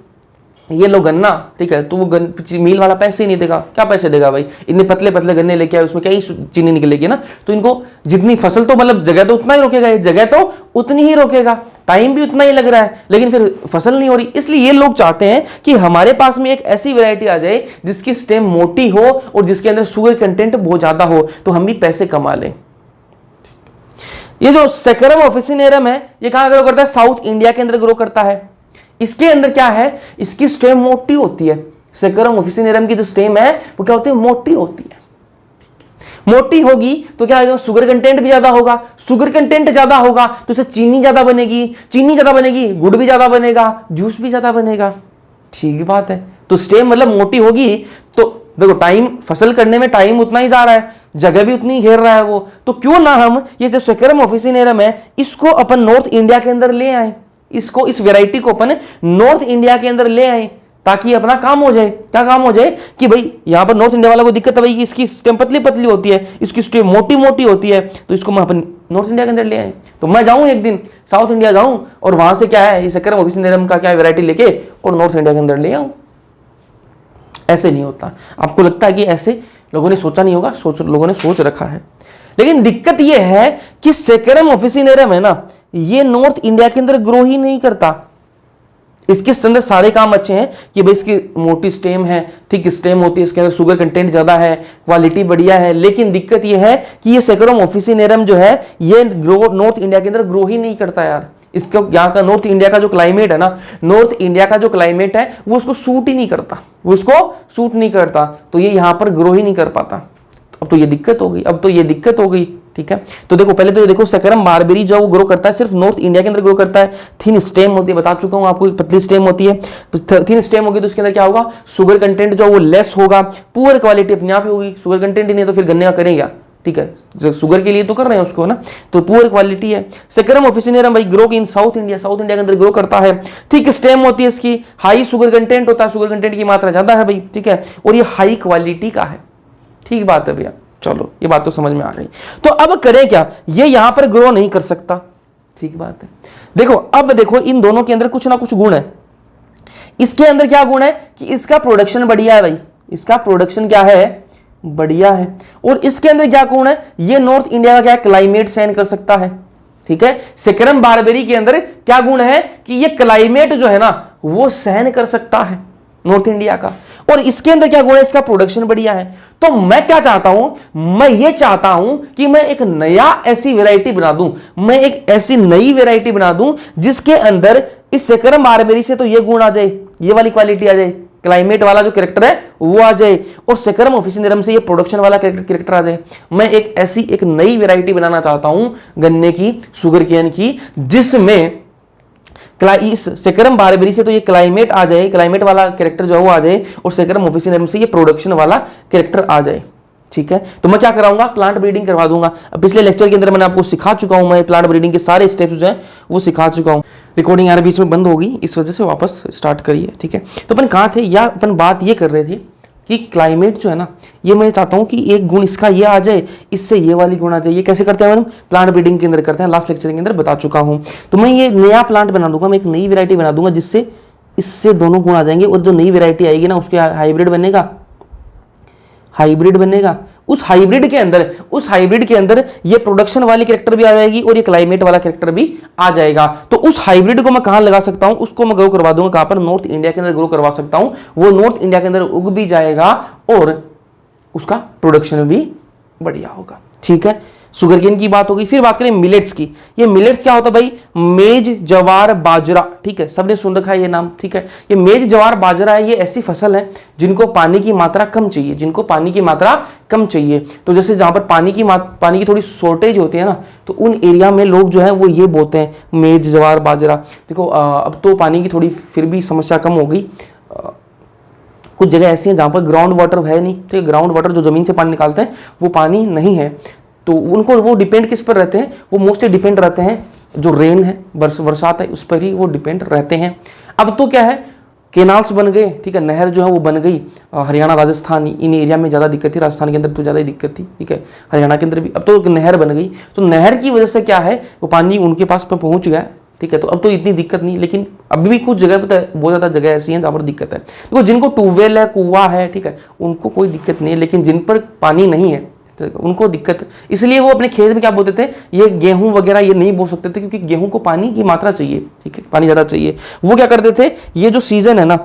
ये लो गन्ना, ठीक है, तो वो मील वाला पैसे ही नहीं देगा, क्या पैसे देगा भाई, इतने पतले पतले गन्ने लेके आए, उसमें क्या ही चीनी निकलेगी ना। तो इनको जितनी फसल तो मतलब जगह तो उतना ही रोकेगा, ये जगह तो उतनी ही रोकेगा, टाइम भी उतना ही लग रहा है, लेकिन फिर फसल नहीं हो रही। इसलिए ये लोग चाहते हैं कि हमारे पास में एक ऐसी वैरायटी आ जाए जिसकी स्टेम मोटी हो और जिसके अंदर शुगर कंटेंट बहुत ज्यादा हो, तो हम भी पैसे कमा लें। ये जो सेकरम ऑफिसिनेरम है, ये कहां ग्रो करता है, साउथ इंडिया के अंदर ग्रो करता है। इसके अंदर क्या है, इसकी स्टेम मोटी होती है। सेकरम ऑफिसिनेरम की जो स्टेम है वो क्या होती है, मोटी होती है। मोटी होगी तो क्या होगा, शुगर कंटेंट भी ज्यादा होगा, शुगर कंटेंट ज्यादा होगा तो उससे चीनी ज्यादा बनेगी, चीनी ज्यादा बनेगी, गुड़ भी ज्यादा बनेगा, जूस भी ज्यादा बनेगा। ठीक बात है। तो स्टेम मतलब मोटी होगी तो देखो टाइम, फसल करने में टाइम उतना ही जा रहा है, जगह भी उतनी घेर रहा है वो, तो क्यों ना हम ये जो सेकरम ऑफिसिनेरम है इसको अपन नॉर्थ इंडिया के अंदर ले आए, इसको, इस वैरायटी को अपन नॉर्थ इंडिया के अंदर ले आए, ताकि अपना काम हो जाए। क्या काम हो जाए कि भाई यहां पर नॉर्थ इंडिया वाला को दिक्कत है भाई, इसकी स्टेम पतली पतली होती है, इसकी स्टेम मोटी मोटी होती है, तो इसको मैं अपन नॉर्थ इंडिया के अंदर ले आए। तो मैं जाऊं एक दिन साउथ इंडिया जाऊं और वहां से क्या है, ये सेकरम ऑफिसिनेरम का क्या वैरायटी लेके और नॉर्थ इंडिया के अंदर ले आऊं। ऐसे नहीं होता। आपको लगता है कि ऐसे लोगों ने सोचा नहीं होगा, लोगों ने सोच रखा है। लेकिन दिक्कत यह है कि सेकरम ऑफिसिनेरम है ना, ये नॉर्थ इंडिया के अंदर ग्रो ही नहीं करता। इसके अंदर सारे काम अच्छे हैं कि भाई इसकी मोटी स्टेम है, थिक स्टेम होती है, इसके अंदर शुगर कंटेंट ज्यादा है, क्वालिटी बढ़िया है, लेकिन दिक्कत यह है कि ये सेकरम ऑफिसिनेरम जो है ये ग्रो नॉर्थ इंडिया के अंदर ग्रो ही नहीं करता यार। इसका यहाँ का नॉर्थ इंडिया का जो क्लाइमेट है ना, नॉर्थ इंडिया का जो क्लाइमेट है वो उसको सूट ही नहीं करता, वो उसको सूट नहीं करता, तो ये यहाँ पर ग्रो ही नहीं कर पाता। अब तो ये दिक्कत हो गई, अब तो ये दिक्कत हो गई। ठीक है, तो देखो पहले तो ये देखो सेकरम बारबेरी जो वो ग्रो करता है सिर्फ नॉर्थ इंडिया के अंदर ग्रो करता है। थिन स्टेम होती है, बता चुका हूं आपको, पतली स्टेम होती है। थिन स्टेम होगी तो उसके अंदर क्या होगा, शुगर कंटेंट जो वो लेस होगा, पुअर क्वालिटी अपने आप ही होगी, शुगर कंटेंट ही नहीं तो फिर गन्ने का करेंगे। ठीक है, शुगर के लिए तो कर रहे हैं उसको ना, तो पुअर क्वालिटी है। सेकरम ऑफिसिनेरम भाई grow in south India, south India के अंदर ग्रो करता है। थिक स्टेम होती है इसकी, हाई शुगर कंटेंट होता है, शुगर कंटेंट की मात्रा ज्यादा है भाई। ठीक है, और ये हाई क्वालिटी का है। ठीक बात है भैया, चलो ये बात तो समझ में आ गई। तो अब करें क्या, ये यहां पर ग्रो नहीं कर सकता। ठीक बात है। देखो अब देखो इन दोनों के अंदर कुछ ना कुछ गुण है। इसके अंदर क्या गुण है कि इसका प्रोडक्शन बढ़िया है भाई, इसका प्रोडक्शन क्या है, बढ़िया है। और इसके अंदर क्या गुण है, ये नॉर्थ इंडिया का क्या क्लाइमेट सहन कर सकता है। ठीक है, सेकरम बारबेरी के अंदर क्या गुण है कि ये क्लाइमेट जो है ना वो सहन कर सकता है नॉर्थ इंडिया का। और इसके अंदर क्या गुण है, इसका प्रोडक्शन बढ़िया है। तो मैं क्या चाहता हूं, मैं ये चाहता हूं कि मैं एक नया ऐसी वैरायटी बना दूं, मैं एक ऐसी नई वैरायटी बना दूं जिसके अंदर इस सेकरम बारबेरी से तो ये गुण आ जाए, ये वाली क्वालिटी आ जाए, क्लाइमेट वाला जो कैरेक्टर है वो आ जाए, और सेकरम ऑफिसिनेरम से ये प्रोडक्शन वाला कैरेक्टर आ जाए। मैं एक ऐसी एक नई वैरायटी बनाना चाहता हूं गन्ने की, शुगर केन की, जिसमें इस सेकरम बारबेरी से तो ये क्लाइमेट आ जाए, क्लाइमेट वाला कैरेक्टर जो है वो आ जाए, और सेकरम ऑफिसिनेरम से ये प्रोडक्शन वाला कैरेक्टर आ जाए। ठीक है, तो मैं क्या कराऊंगा, प्लांट ब्रीडिंग करवा दूंगा। अब पिछले लेक्चर के अंदर मैंने आपको सिखा चुका हूं, मैं प्लांट ब्रीडिंग के सारे स्टेप्स जो हैं वो सिखा चुका हूं। रिकॉर्डिंग यार बीच में बंद होगी, इस वजह से वापस स्टार्ट करिए। ठीक है, तो अपन कहाँ थे, या अपन बात ये कर रहे थे कि क्लाइमेट जो है ना, ये मैं चाहता हूं कि एक गुण इसका ये आ जाए, इससे ये वाली गुण आ जाए। ये कैसे करते हैं मैडम, प्लांट ब्रीडिंग के अंदर करते हैं, लास्ट लेक्चर के अंदर बता चुका हूं। तो मैं ये नया प्लांट बना दूंगा, मैं एक नई वैरायटी बना दूंगा जिससे इससे दोनों गुण आ जाएंगे, और जो नई वैरायटी आएगी ना उसके हाइब्रिड बनेगा, हाइब्रिड बनेगा। उस हाइब्रिड के अंदर ये प्रोडक्शन वाली कैरेक्टर भी आ जाएगी और ये क्लाइमेट वाला कैरेक्टर भी आ जाएगा। तो उस हाइब्रिड को मैं कहां लगा सकता हूं, उसको मैं ग्रो करवा दूंगा कहां पर, नॉर्थ इंडिया के अंदर ग्रो करवा सकता हूं। वो नॉर्थ इंडिया के अंदर उग भी जाएगा और उसका प्रोडक्शन भी बढ़िया होगा। ठीक है, शुगरकेन की बात होगी। फिर बात करें मिलेट्स की। ये मिलेट्स क्या होता है भाई, मेज जवार बाजरा। ठीक है, सबने सुन रखा है ये नाम। ठीक है, ये मेज जवार बाजरा है, ये ऐसी फसल है जिनको पानी की मात्रा कम चाहिए, जिनको पानी की मात्रा कम चाहिए। तो जैसे जहां पर पानी की थोड़ी शॉर्टेज होती है ना, तो उन एरिया में लोग जो है वो ये बोते हैं मेज जवार बाजरा। देखो अब तो पानी की थोड़ी फिर भी समस्या कम हो गई, कुछ जगह ऐसी हैं जहाँ पर ग्राउंड वाटर है नहीं, ठीक है, ग्राउंड वाटर जो जमीन से पानी निकालते हैं वो पानी नहीं है, तो उनको वो डिपेंड किस पर रहते हैं, वो मोस्टली डिपेंड रहते हैं जो रेन है, बरसात है, उस पर ही वो डिपेंड रहते हैं। अब तो क्या है, केनाल्स बन गए, ठीक है, नहर जो है वो बन गई, हरियाणा राजस्थान इन एरिया में ज़्यादा दिक्कत थी, राजस्थान के अंदर तो ज़्यादा ही दिक्कत थी, ठीक है, हरियाणा के अंदर भी। अब तो नहर बन गई, तो नहर की वजह से क्या है, वो पानी उनके पास पर पहुंच गया, ठीक है, तो अब तो इतनी दिक्कत नहीं, लेकिन अभी भी कुछ जगह पर बहुत ज़्यादा जगह ऐसी हैं जहाँ पर दिक्कत है। देखो जिनको ट्यूबवेल है, कुआं है, ठीक है, उनको कोई दिक्कत नहीं है, लेकिन जिन पर पानी नहीं है उनको दिक्कत, इसलिए वो अपने खेत में क्या बोलते थे, ये गेहूं वगैरह ये नहीं बो सकते थे, क्योंकि गेहूं को पानी की मात्रा चाहिए, ठीक है, पानी ज़्यादा चाहिए। वो क्या करते थे, ये जो सीजन है ना,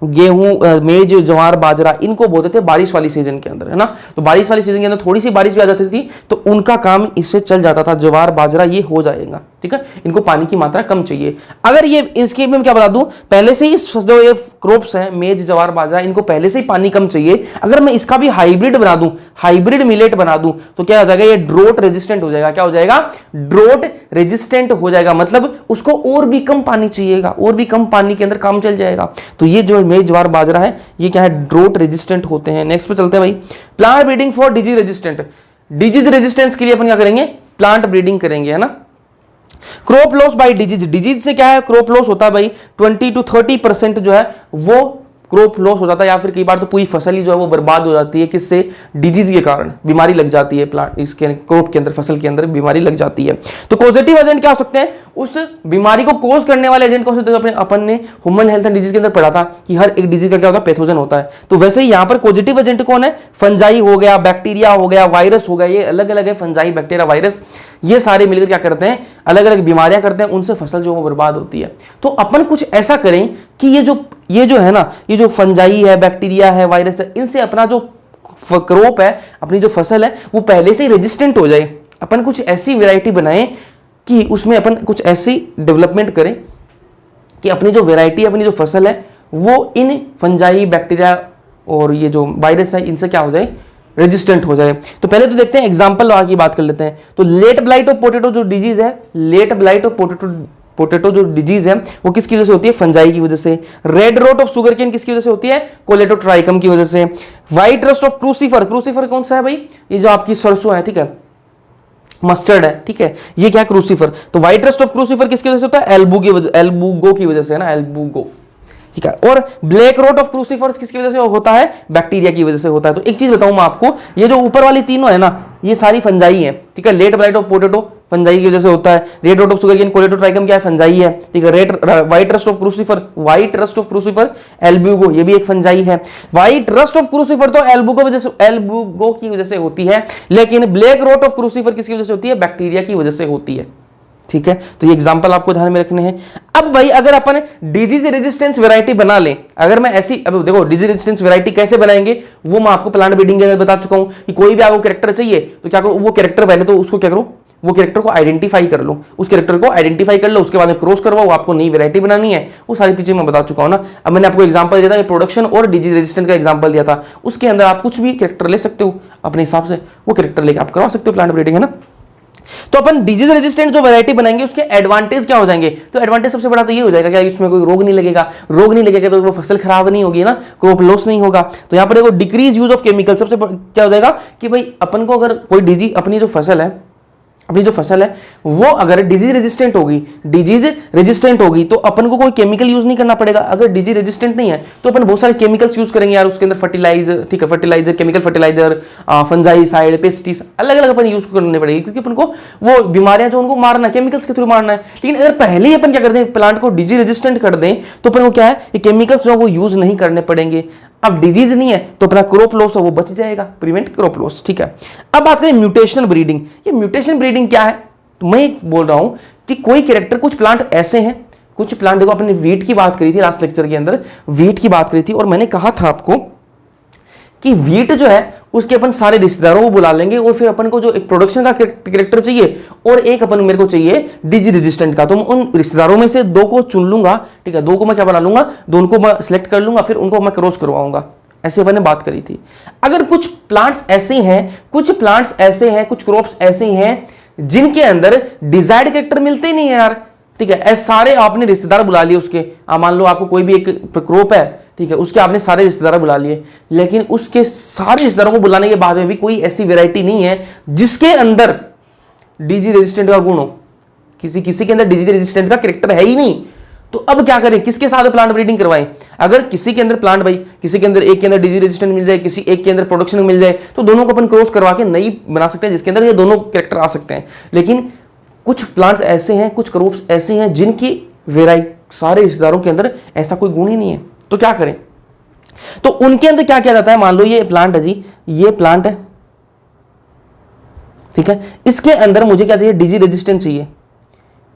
गेहूं, मेज, ज्वार, बाजरा, इनको बोलते थे बारिश वाली सीजन के अंदर, है ना, तो बारिश वाली सीजन के अंदर थोड़ी सी बारिश भी आ जाती थी तो उनका काम इससे चल जाता था, ज्वार बाजरा ये हो जाएगा, ठीक है, इनको पानी की मात्रा कम चाहिए। अगर ये इसके में क्या बता दूं, पहले से ही जो ये क्रॉप्स हैं, मेज, ज्वार, बाजरा, इनको पहले से ही पानी कम चाहिए, अगर मैं इसका भी हाइब्रिड बना दूं, हाइब्रिड मिलेट बना दूं, तो क्या हो जाएगा, ये ड्रोट रेजिस्टेंट हो जाएगा। क्या हो जाएगा, ड्रोट रेजिस्टेंट हो जाएगा, मतलब उसको और भी कम पानी चाहिएगा, और भी कम पानी के अंदर काम चल जाएगा। तो ये जो मेज, ज्वार, बाजरा है, ये क्या है, ड्रोट रेजिस्टेंट होते हैं। नेक्स्ट पे चलते हैं भाई, plant breeding for disease resistant. Disease resistance के लिए अपन क्या करेंगे, प्लांट ब्रीडिंग करेंगे, है ना। Crop loss by disease, disease से क्या है, क्रॉप लॉस होता है भाई 20 to 30% जो है वो क्रॉप लॉस हो जाता है, या फिर कई बार तो पूरी फसल ही जो है वो बर्बाद हो जाती है, किससे, डिजीज के कारण, बीमारी लग जाती है, प्लांट इसके क्रॉप के अंदर, फसल के अंदर बीमारी लग जाती है। तो पॉजिटिव एजेंट क्या हो सकते हैं, उस बीमारी को कोज करने वाले एजेंट को अपने अपन ने ह्यूमन हेल्थ एंड डिजीज के अंदर पढ़ा था कि हर एक डिजीज का क्या होता है, पैथोजन होता है। तो वैसे ही यहां पर पॉजिटिव एजेंट कौन है, फंजाई हो गया, बैक्टीरिया हो गया, वायरस हो गया, ये अलग अलग है, फंजाई, बैक्टीरिया, वायरस, ये सारे मिलकर क्या करते हैं, अलग अलग बीमारियां करते हैं, उनसे फसल जो वो बर्बाद होती है। तो अपन कुछ ऐसा करें कि ये जो है ना, ये जो फंजाई है, बैक्टीरिया है, वायरस है, इनसे अपना जो क्रॉप है, अपनी जो फसल है, वो पहले से ही रेजिस्टेंट हो जाए। अपन कुछ ऐसी वैरायटी बनाएं कि उसमें अपन कुछ ऐसी डेवलपमेंट करें कि अपनी जो वैरायटी, अपनी जो फसल है, वो इन फंजाई, बैक्टीरिया और ये जो वायरस है, इनसे क्या हो जाए, रेजिस्टेंट हो जाए। तो पहले तो देखते हैं एग्जांपल की बात कर लेते हैं। तो लेट ब्लाइट ऑफ पोटैटो जो डिजीज है, लेट ब्लाइट ऑफ पोटैटो जो डिजीज है वो किसकी वजह से होती है, फंजाई की वजह से। रेड रोट ऑफ शुगरकेन किसकी वजह से होती है, कोलेटोट्राइकम की वजह से। White rust of crucifer, crucifer कौन सा है भाई, ये जो आपकी सरसों है, ठीक है, मस्टर्ड है, ठीक है, ये क्या है, क्रूसीफर। तो व्हाइट रस्ट ऑफ क्रूसीफर किसकी वजह से होता है, एल्बुगो की वजह से, है ना, एल्बुगो, ठीक है। और ब्लैक रोट ऑफ क्रूसीफर्स किसकी वजह से होता है, बैक्टीरिया की वजह से होता है। तो एक चीज बताऊं मैं आपको, ये जो ऊपर वाली तीनों है ना, ये सारी फंजाई है, ठीक है। Late blight of potato fungi की वजह से होता है, red rot of sugarcane, colletotrichum क्या है, फंजाई है, ठीक है। White rust of crucifer, albugo, ये भी एक फंजाई है। व्हाइट रस्ट ऑफ क्रूसीफर तो एल्बुगो की वजह से होती है, लेकिन ब्लैक रोट ऑफ क्रूसीफर किसकी वजह से होती है, बैक्टीरिया की वजह से होती है, ठीक है। तो ये एग्जांपल आपको ध्यान में रखने हैं। अब भाई अगर अपन डिजीज रेजिस्टेंस वैरायटी बना लें, अगर मैं ऐसी, अब देखो डिजीज रेजिस्टेंस वैरायटी कैसे बनाएंगे वो मैं आपको प्लांट ब्रीडिंग के अंदर बता चुका हूं कि कोई भी आपको कैरेक्टर चाहिए तो क्या करो, वो कैरेक्टर पहले तो उसको क्या करो, वो कैरेक्टर को आइडेंटिफाई कर लो, उस कैरेक्टर को आइडेंटिफाई कर लो, उसके बाद में क्रॉस करवाओ, आपको नई वैरायटी बनानी है, वो सारी चीजें मैं बता चुका हूं ना। अब मैंने आपको एग्जांपल दिया था, प्रोडक्शन और डिजीज रेजिस्टेंट का एग्जांपल दिया था, उसके अंदर आप कुछ भी कैरेक्टर ले सकते हो अपने हिसाब से, वो कैरेक्टर लेके आप करवा सकते हो प्लांट ब्रीडिंग, है ना। तो अपन डिजीज रेजिस्टेंट जो वैरायटी बनाएंगे उसके एडवांटेज क्या हो जाएंगे, तो एडवांटेज सबसे बड़ा तो ये हो जाएगा कि इसमें कोई रोग नहीं लगेगा, रोग नहीं लगेगा तो वो फसल खराब नहीं होगी ना, क्रॉप लॉस नहीं होगा। तो यहां पर देखो डिक्रीज यूज ऑफ केमिकल, सबसे क्या हो जाएगा कि भाई अपन को अगर कोई डिजीज, अपनी जो फसल है वो अगर डिजीज रेजिस्टेंट होगी तो अपन को कोई केमिकल यूज नहीं करना पड़ेगा। अगर डिजीज रेजिस्टेंट नहीं है तो अपन बहुत सारे केमिकल्स यूज करेंगे यार, उसके अंदर फर्टिलाइजर, ठीक है, फर्टिलाइजर, केमिकल फर्टिलाइजर, फंजाइसाइड, पेस्टिस, अलग अलग अपन यूज करने पड़ेगी, क्योंकि अपन को वो बीमारियां जो उनको मारना है केमिकल्स के थ्रू मारना है। लेकिन अगर पहले ही अपन क्या करते हैं, प्लांट को डिजीज रेजिस्टेंट कर दें तो अपन को क्या है, ये केमिकल्स जो वो यूज नहीं करने पड़ेंगे। अब डिजीज नहीं है तो अपना क्रॉप लॉस है वो बच जाएगा, प्रिवेंट क्रॉप लॉस, ठीक है। अब बात करें म्यूटेशनल ब्रीडिंग। ये म्यूटेशन ब्रीडिंग क्या है, तो मैं बोल रहा हूं कि कोई कैरेक्टर, कुछ प्लांट ऐसे हैं, कुछ प्लांट, देखो अपने वीट की बात करी थी लास्ट लेक्चर के अंदर, वीट की बात करी थी और मैंने कहा था आपको कि वीट जो है उसके अपन सारे रिश्तेदारों को बुला लेंगे और फिर अपन को जो एक प्रोडक्शन का कैरेक्टर चाहिए और एक अपन मेरे को चाहिए डिजीज रेजिस्टेंट का, तो मैं उन रिश्तेदारों में से दो को चुन लूंगा, ठीक है, दो को मैं क्या बना लूंगा, दो को मैं सिलेक्ट कर लूंगा, फिर उनको मैं क्रॉस करवाऊंगा। ऐसे अपन ने बात करी थी। अगर कुछ प्लांट्स ऐसे हैं, कुछ क्रॉप्स ऐसे हैं जिनके अंदर डिजायर्ड कैरेक्टर मिलते नहीं है यार, ठीक है, ऐसे सारे आपने रिश्तेदार बुला लिए उसके, मान लो आपको कोई भी एक क्रॉप है, ठीक है, उसके आपने सारे रिश्तेदार बुला लिए, लेकिन उसके सारे रिश्तेदारों को बुलाने के बाद में भी कोई ऐसी वैरायटी नहीं है जिसके अंदर डिजीज रेजिस्टेंट का गुण हो। किसी के अंदर डिजीज रेजिस्टेंट का कैरेक्टर है ही नहीं। तो अब क्या करें, किसके साथ प्लांट ब्रीडिंग करवाएं? अगर किसी के अंदर प्लांट भाई, किसी के अंदर एक के अंदर डिजीज रेजिस्टेंट मिल जाए, किसी एक के अंदर प्रोडक्शन मिल जाए, तो दोनों को अपन क्रॉस करवा के नई बना सकते हैं जिसके अंदर ये दोनों कैरेक्टर आ सकते हैं। लेकिन कुछ प्लांट्स ऐसे हैं, कुछ क्रॉप्स ऐसे हैं जिनकी वेराइटी सारे रिश्तेदारों के अंदर ऐसा कोई गुण ही नहीं है। तो क्या करें? तो उनके अंदर क्या किया जाता है, मान लो ये प्लांट है जी, ये प्लांट है, ठीक है, इसके अंदर मुझे क्या चाहिए, डिजीज रेजिस्टेंस चाहिए,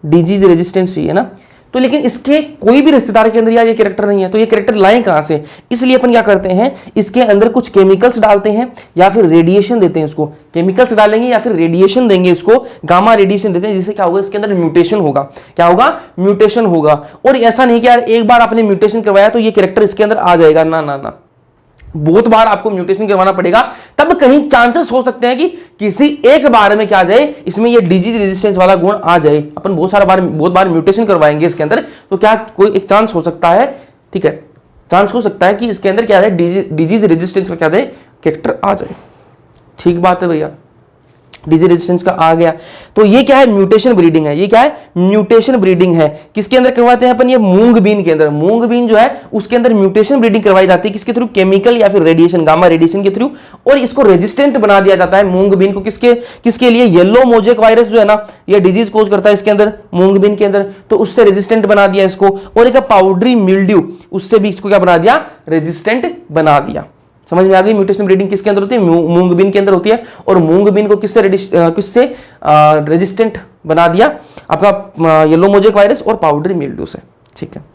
डिजीज रेजिस्टेंस चाहिए ना। तो लेकिन इसके कोई भी रिश्तेदार के अंदर यार ये कैरेक्टर नहीं है, तो ये कैरेक्टर लाएं कहां से? इसलिए अपन क्या करते हैं, इसके अंदर कुछ केमिकल्स डालते हैं या फिर रेडिएशन देते हैं इसको। केमिकल्स डालेंगे या फिर रेडिएशन देंगे इसको, गामा रेडिएशन देते हैं, जिससे क्या होगा, इसके अंदर म्यूटेशन होगा। क्या होगा? म्यूटेशन होगा। और ऐसा नहीं कि यार एक बार आपने म्यूटेशन करवाया तो ये कैरेक्टर इसके अंदर आ जाएगा, ना ना ना, बहुत बार आपको म्यूटेशन करवाना पड़ेगा, तब कहीं चांसेस हो सकते हैं कि किसी एक बार में क्या आ जाए, इसमें ये डिजीज रेजिस्टेंस वाला गुण आ जाए। अपन बहुत बार म्यूटेशन करवाएंगे इसके अंदर, तो क्या कोई एक चांस हो सकता है, ठीक है, चांस हो सकता है कि इसके अंदर क्या है, डिजीज रेजिस्टेंस का क्या है, कैरेक्टर आ जाए। ठीक बात है भैया, डिजीज रेजिस्टेंस का आ गया। तो ये क्या है, म्यूटेशन ब्रीडिंग है। ये क्या है, म्यूटेशन ब्रीडिंग है। किसके अंदर करवाते हैं अपन, ये मूंग बीन के अंदर। मूंग बीन जो है उसके अंदर म्यूटेशन ब्रीडिंग करवाई जाती है, किसके थ्रू, केमिकल या फिर रेडिएशन, गामा रेडिएशन के थ्रू, और इसको रेजिस्टेंट बना दिया जाता है मूंग बीन को। किसके लिए, येलो मोजेक वायरस जो है ना, ये डिजीज कोज करता है इसके अंदर, मूंग बीन के अंदर, तो उससे रेजिस्टेंट बना दिया इसको। और एक पाउडरी मिल्ड्यू, उससे भी इसको क्या बना दिया, रेजिस्टेंट बना दिया। समझ में आ गई? म्यूटेशन ब्रीडिंग किसके अंदर होती है, मूंग बीन के अंदर होती है। और मूंग बीन को किससे रेजिस्टेंट बना दिया, आपका येलो मोजेक वायरस और पाउडरी मिल्ड्यू से। ठीक है,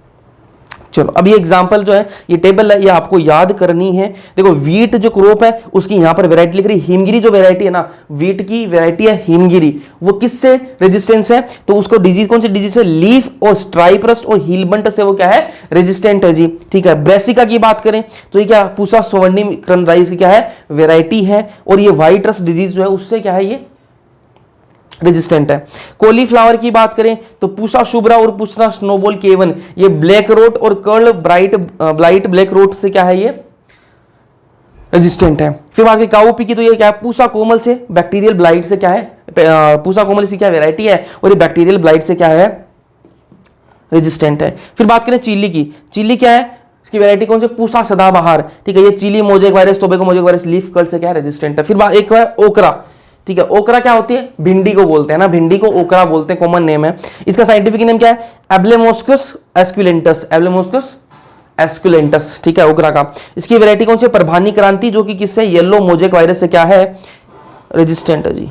चलो अब ये एग्जांपल जो है, ये टेबल है, ये आपको याद करनी है। देखो वीट जो क्रॉप है उसकी यहां पर वैरायटी लिख रही, हिमगिरी जो वैरायटी है ना, वीट की वैरायटी है हिमगिरी, वो किससे रेजिस्टेंस है, तो उसको डिजीज कौन सी डिजीज है, लीफ और स्ट्राइप रस्ट और हीलबंट से वो क्या है, रेजिस्टेंट है जी। ठीक है, ब्रेसिका की बात करें तो ये क्या, पूसा सोवर्निम राइस की क्या है, वैरायटी है। और ये व्हाइट रस्ट डिजीज जो है उससे क्या है, ये रेजिस्टेंट है। कॉलीफ्लावर की बात करें तो पूसा शुभ्रा और पूसा स्नोबॉल केवन, ये ब्लैक रोट और कर्ल ब्लाइट ब्लैक रोट से क्या है, ये रेजिस्टेंट है। फिर बात करें काउपी की तो ये क्या है, पूसा कोमल से बैक्टीरियल ब्लाइट से क्या है, पूसा कोमल से क्या वैरायटी है, और ये बैक्टीरियल ब्लाइट से क्या है, रेजिस्टेंट है। फिर बात करें चिल्ली की, चिल्ली क्या है, इसकी वैरायटी कौन सी, पूसा सदाबहार। ठीक है, ये chilli mosaic virus, tobacco mosaic virus, leaf curl से क्या रेजिस्टेंट है। फिर एक बार ओकरा, ठीक है, ओकरा क्या होती है, भिंडी को बोलते हैं ना, भिंडी को ओकरा बोलते हैं, कॉमन नेम है। इसका साइंटिफिक नेम क्या है, एब्लेमोस्कस एस्कुलेंटस, एब्लेमोस्कस एस्कुलेंटस। ठीक है, ओकरा का। इसकी वैरायटी कौन सी, परभानी क्रांति, जो कि किससे, येलो मोजेक वायरस से क्या है, रेजिस्टेंट है जी।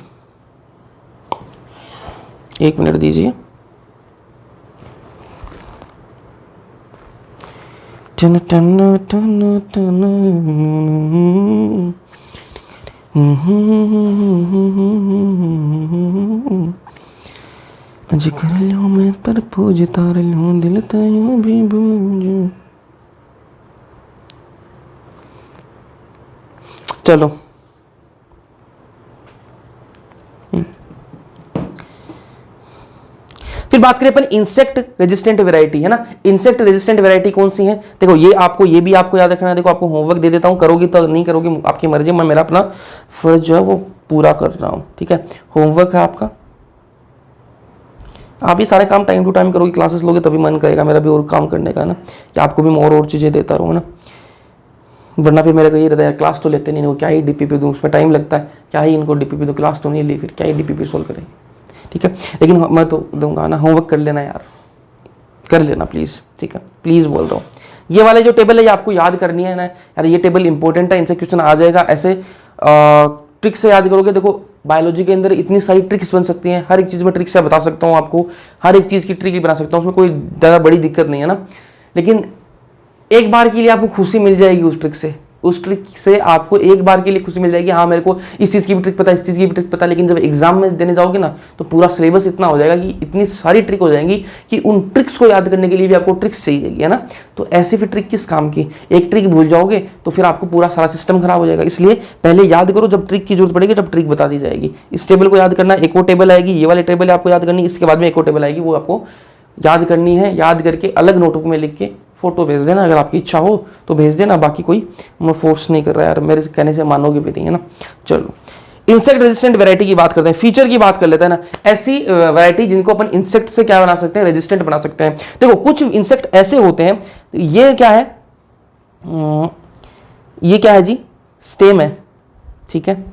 एक मिनट दीजिए। टन टन टन टन अज कर लो मैं पर पूज तार लो दिल तयो भी बूझ। चलो फिर बात करें अपन इंसेक्ट रेजिस्टेंट वैरायटी, है ना। इंसेक्ट रेजिस्टेंट वैरायटी कौन सी है, देखो ये भी आपको याद रखना है। देखो आपको होमवर्क दे देता हूं, करोगी तो नहीं करोगी आपकी मर्जी, मैं मेरा अपना फर्ज जो है वो पूरा कर रहा हूं। ठीक है, होमवर्क है आपका, आप ये सारे काम टाइम टू टाइम करोगे, क्लासेस लोगे तभी मन करेगा मेरा भी और काम करने का, है ना, कि आपको भी और चीज़ें देता रहूँ, ना। वरना फिर मेरे को ये रहता है क्लास तो लेते नहीं, वो क्या ही डीपीपी दूँ, उसमें टाइम लगता है, क्या ही इनको डीपीपी दूँ, क्लास तो नहीं ली, फिर क्या ही डीपीपी सोल्व करेंगे। ठीक है, लेकिन मैं तो दूंगा ना, होमवर्क कर लेना यार, कर लेना प्लीज़। ठीक है, प्लीज़ बोल रहा हूँ। ये वाले जो टेबल है ये आपको याद करनी है ना यार, ये टेबल इंपॉर्टेंट है, इनसे क्वेश्चन आ जाएगा। ऐसे ट्रिक से याद करोगे। देखो बायोलॉजी के अंदर इतनी सारी ट्रिक्स बन सकती हैं, हर एक चीज़ में ट्रिक से बता सकता हूँ आपको, हर एक चीज़ की ट्रिक ही बना सकता हूँ, उसमें कोई ज़्यादा बड़ी दिक्कत नहीं है ना। लेकिन एक बार के लिए आपको खुशी मिल जाएगी उस ट्रिक से, उस ट्रिक से आपको एक बार के लिए खुशी मिल जाएगी, हाँ मेरे को इस चीज़ की भी ट्रिक पता है, इस चीज़ की भी ट्रिक पता है। लेकिन जब एग्जाम में देने जाओगे ना तो पूरा सिलेबस इतना हो जाएगा कि इतनी सारी ट्रिक हो जाएंगी कि उन ट्रिक्स को याद करने के लिए भी आपको ट्रिक्स चाहिए, है ना। तो ऐसी फिर ट्रिक किस काम की, एक ट्रिक भूल जाओगे तो फिर आपको पूरा सारा सिस्टम खराब हो जाएगा। इसलिए पहले याद करो, जब ट्रिक की जरूरत पड़ेगी तब ट्रिक बता दी जाएगी। इस टेबल को याद करना, एक और टेबल आएगी, ये वाले टेबल आपको याद करनी, इसके बाद में एक और टेबल आएगी, वो आपको याद करनी है। याद करके अलग नोटबुक में लिख के फोटो भेज देना, अगर आपकी इच्छा हो तो भेज देना, बाकी कोई मैं फोर्स नहीं कर रहा यार, मेरे कहने से मानोगे भी नहीं, है ना। चलो इंसेक्ट रेजिस्टेंट वैरायटी की बात करते हैं, फीचर की बात कर लेते हैं ना, ऐसी वैरायटी जिनको अपन इंसेक्ट से क्या बना सकते हैं, रेजिस्टेंट बना सकते हैं। देखो कुछ इंसेक्ट ऐसे होते हैं, ये क्या है, ये क्या है जी, स्टेम है, ठीक है।